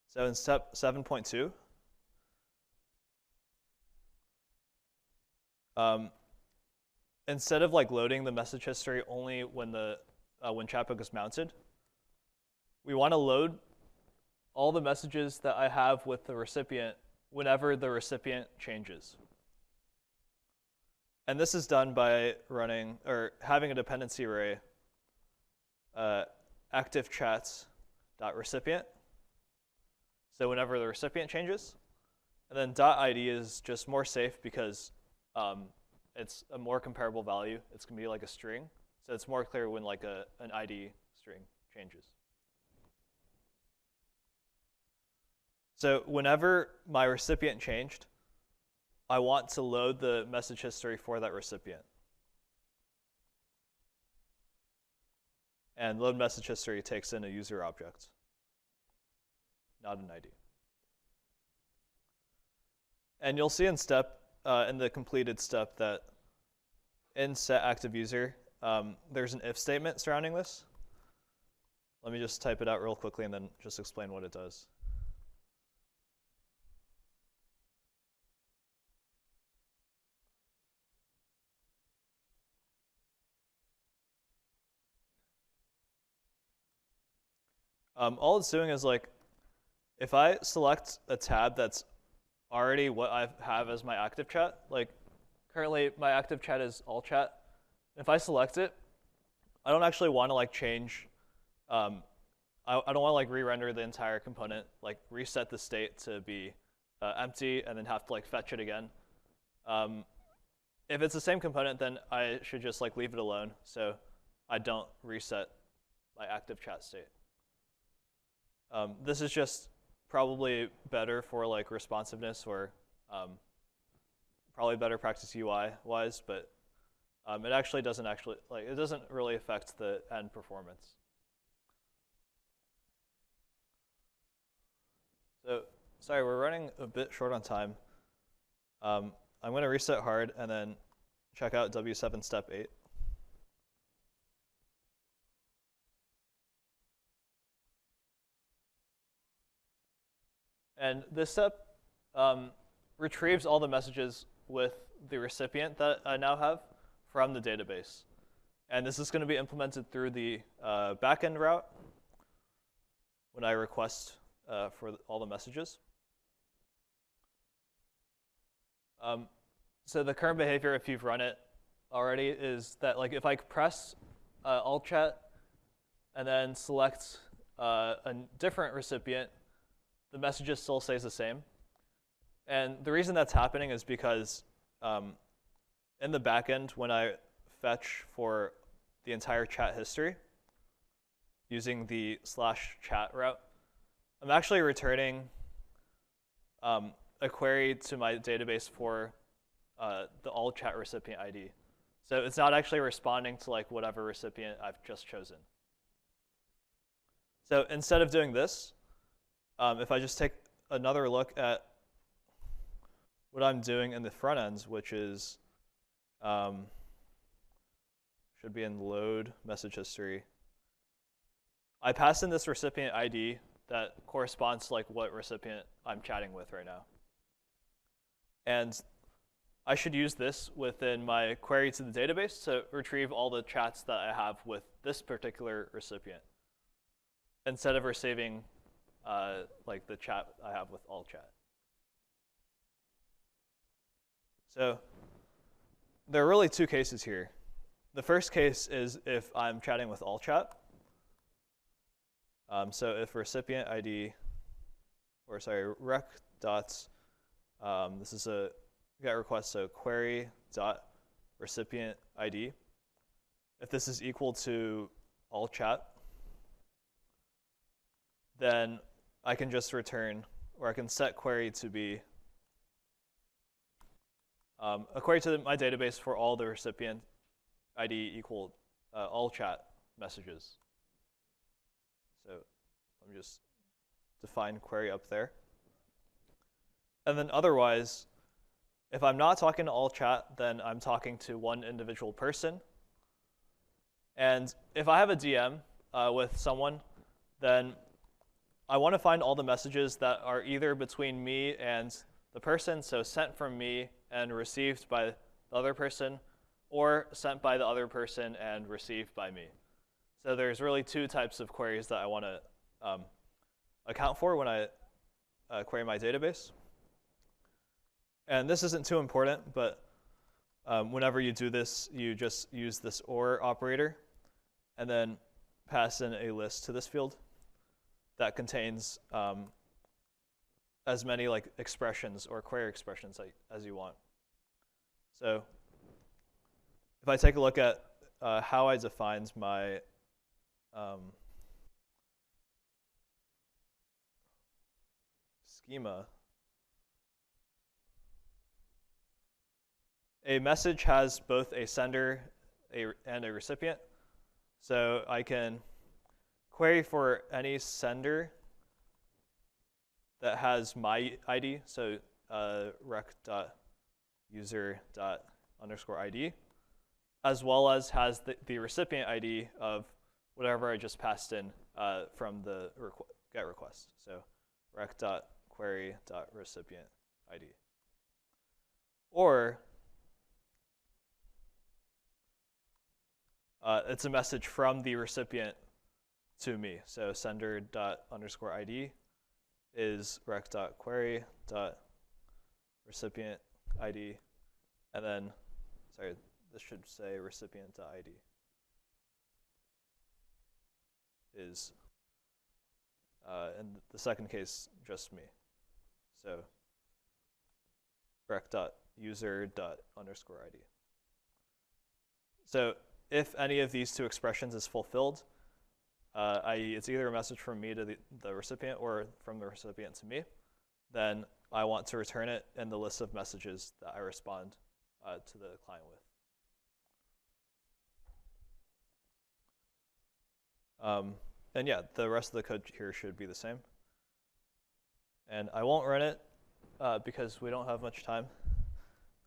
[SPEAKER 3] So in step 7.2, instead of like loading the message history only when the when chatbook is mounted, we want to load all the messages that I have with the recipient whenever the recipient changes. And this is done by running or having a dependency array active chats.recipient. So whenever the recipient changes, and then .id is just more safe because it's a more comparable value. It's going to be like a string, so it's more clear when like an ID string changes. So whenever my recipient changed, I want to load the message history for that recipient. And load message history takes in a user object, not an ID. And you'll see in the completed step that in set active user, there's an if statement surrounding this. Let me just type it out real quickly and then just explain what it does. All it's doing is like, if I select a tab that's already what I have as my active chat, like currently my active chat is all chat. If I select it, I don't actually want to like change, I don't want to like re-render the entire component, like reset the state to be empty and then have to like fetch it again. If it's the same component, then I should just like leave it alone so I don't reset my active chat state. This is just probably better for like responsiveness or probably better practice UI wise, but it actually doesn't it doesn't really affect the end performance. So sorry, we're running a bit short on time. I'm going to reset hard and then check out W7 step 8. And this step retrieves all the messages with the recipient that I now have from the database. And this is going to be implemented through the backend route when I request for all the messages. So the current behavior, if you've run it already, is that like if I press alt chat and then select a different recipient, the messages still stays the same. And the reason that's happening is because in the backend, when I fetch for the entire chat history using the /chat route, I'm actually returning a query to my database for the all chat recipient ID. So it's not actually responding to like whatever recipient I've just chosen. So instead of doing this, if I just take another look at what I'm doing in the front ends, which is should be in load message history, I pass in this recipient ID that corresponds to like what recipient I'm chatting with right now. And I should use this within my query to the database to retrieve all the chats that I have with this particular recipient, instead of receiving like the chat I have with all chat. So there are really two cases here. The first case is if I'm chatting with all chat. So if recipient ID, or sorry, rec dot, this is a GET request, so query dot recipient ID. If this is equal to all chat, then I can just return, or I can set query to be a query to my database for all the recipient ID equal all chat messages. So let me just define query up there. And then otherwise, if I'm not talking to all chat, then I'm talking to one individual person. And if I have a DM with someone, then I want to find all the messages that are either between me and the person, so sent from me and received by the other person, or sent by the other person and received by me. So there's really two types of queries that I want to account for when I query my database. And this isn't too important, but whenever you do this, you just use this OR operator and then pass in a list to this field that contains as many like expressions or query expressions as you want. So if I take a look at how I defined my schema, a message has both a sender and a recipient. So I can query for any sender that has my ID, so rec.user._ID, as well as has the recipient ID of whatever I just passed in from the GET request. So rec.query.recipient ID. Or it's a message from the recipient to me. So sender._ID is rec.query.recipient ID. And then, sorry, this should say recipient.ID is, in the second case, just me. So rec.user._ID. So if any of these two expressions is fulfilled, i.e. it's either a message from me to the recipient or from the recipient to me, then I want to return it in the list of messages that I respond to the client with. And yeah, the rest of the code here should be the same. And I won't run it because we don't have much time.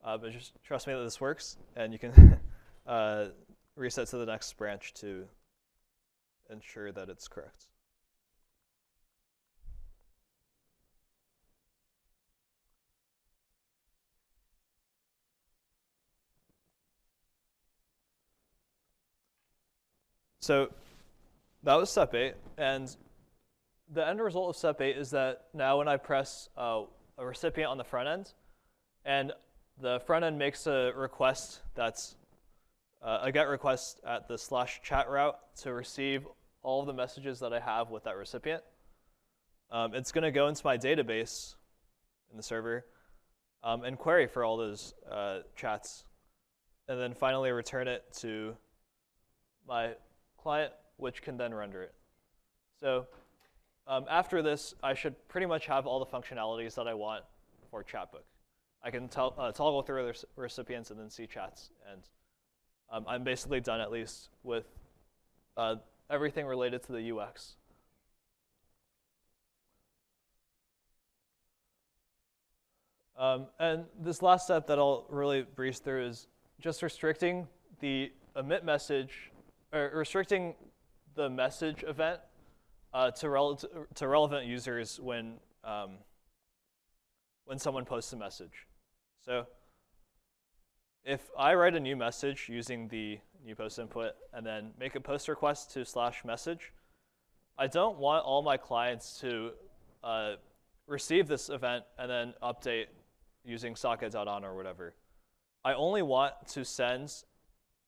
[SPEAKER 3] But just trust me that this works, and you can reset to the next branch to ensure that it's correct. So that was step 8, and the end result of step 8 is that now when I press a recipient on the front end, and the front end makes a request that's a GET request at the /chat route to receive all of the messages that I have with that recipient. It's going to go into my database in the server and query for all those chats, and then finally return it to my client, which can then render it. So after this, I should pretty much have all the functionalities that I want for Chatbook. I can toggle through other recipients and then see chats, and I'm basically done at least with everything related to the UX. And this last step that I'll really breeze through is just restricting the emit message, or restricting the message event to relevant users when someone posts a message. So if I write a new message using the new post input and then make a post request to /message, I don't want all my clients to receive this event and then update using socket.on or whatever. I only want to send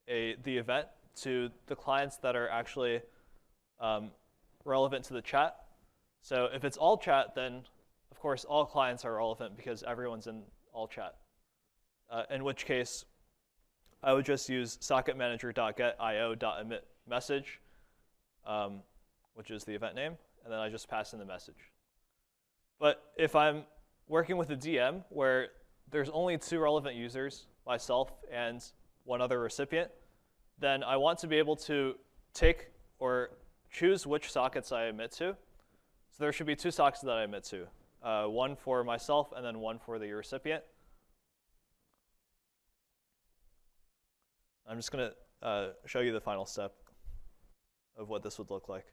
[SPEAKER 3] the event to the clients that are actually relevant to the chat. So if it's all chat, then of course all clients are relevant because everyone's in all chat. In which case, I would just use socketmanager.getIO.emitMessage, which is the event name, and then I just pass in the message. But if I'm working with a DM where there's only 2 relevant users, myself and one other recipient, then I want to be able to take or choose which sockets I emit to. So there should be 2 sockets that I emit to, one for myself and then one for the recipient. I'm just going to show you the final step of what this would look like.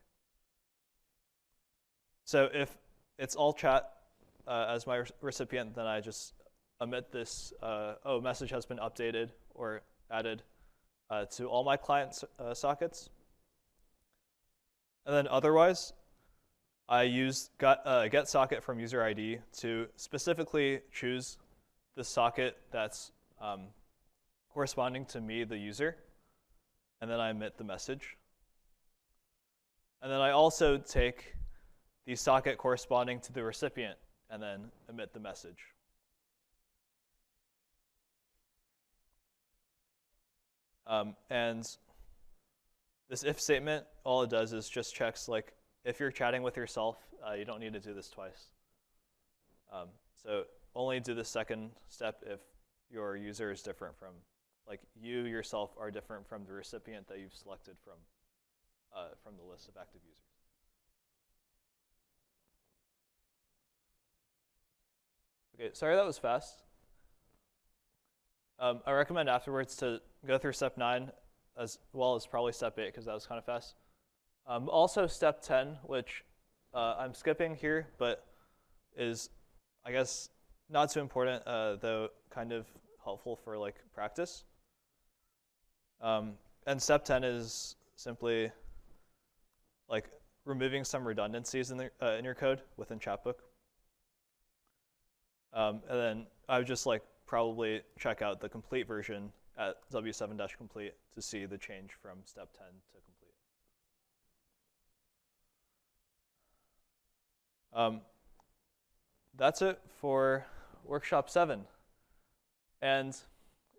[SPEAKER 3] So if it's all chat as my recipient, then I just emit this, oh, message has been updated or added to all my client sockets. And then otherwise, I use get socket from user ID to specifically choose the socket that's corresponding to me, the user, and then I emit the message. And then I also take the socket corresponding to the recipient and then emit the message. And this if statement, all it does is just checks, like, if you're chatting with yourself, you don't need to do this twice. So only do the second step if your user is different from, like, you yourself are different from the recipient that you've selected from the list of active users. Okay, sorry that was fast. I recommend afterwards to go through step 9 as well as probably step 8 because that was kind of fast. Also step 10, which I'm skipping here, but is, I guess, not too important, though kind of helpful for like practice. And step 10 is simply like removing some redundancies in your code within Chatbook. And then I would just like probably check out the complete version at w7-complete to see the change from step 10 to complete. That's it for workshop 7. And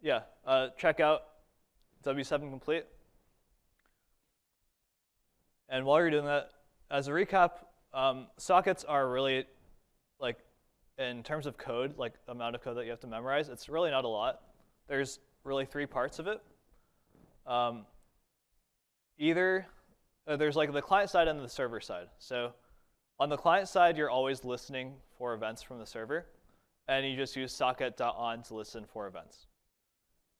[SPEAKER 3] yeah, check out W7-complete. And while you're doing that, as a recap, sockets are really, like, in terms of code, like the amount of code that you have to memorize, it's really not a lot. There's really 3 parts of it. There's like the client side and the server side. So On the client side, you're always listening for events from the server, and you just use socket.on to listen for events.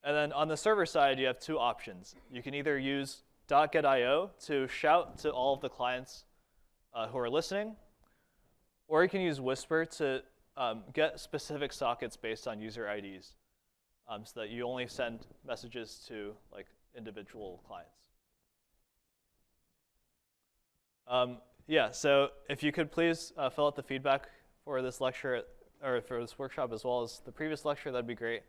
[SPEAKER 3] And then on the server side, you have two options. You can either use .getIO to shout to all of the clients who are listening, or you can use Whisper to get specific sockets based on user IDs, so that you only send messages to like individual clients. Yeah, so if you could please fill out the feedback for this lecture, or for this workshop as well as the previous lecture, that'd be great.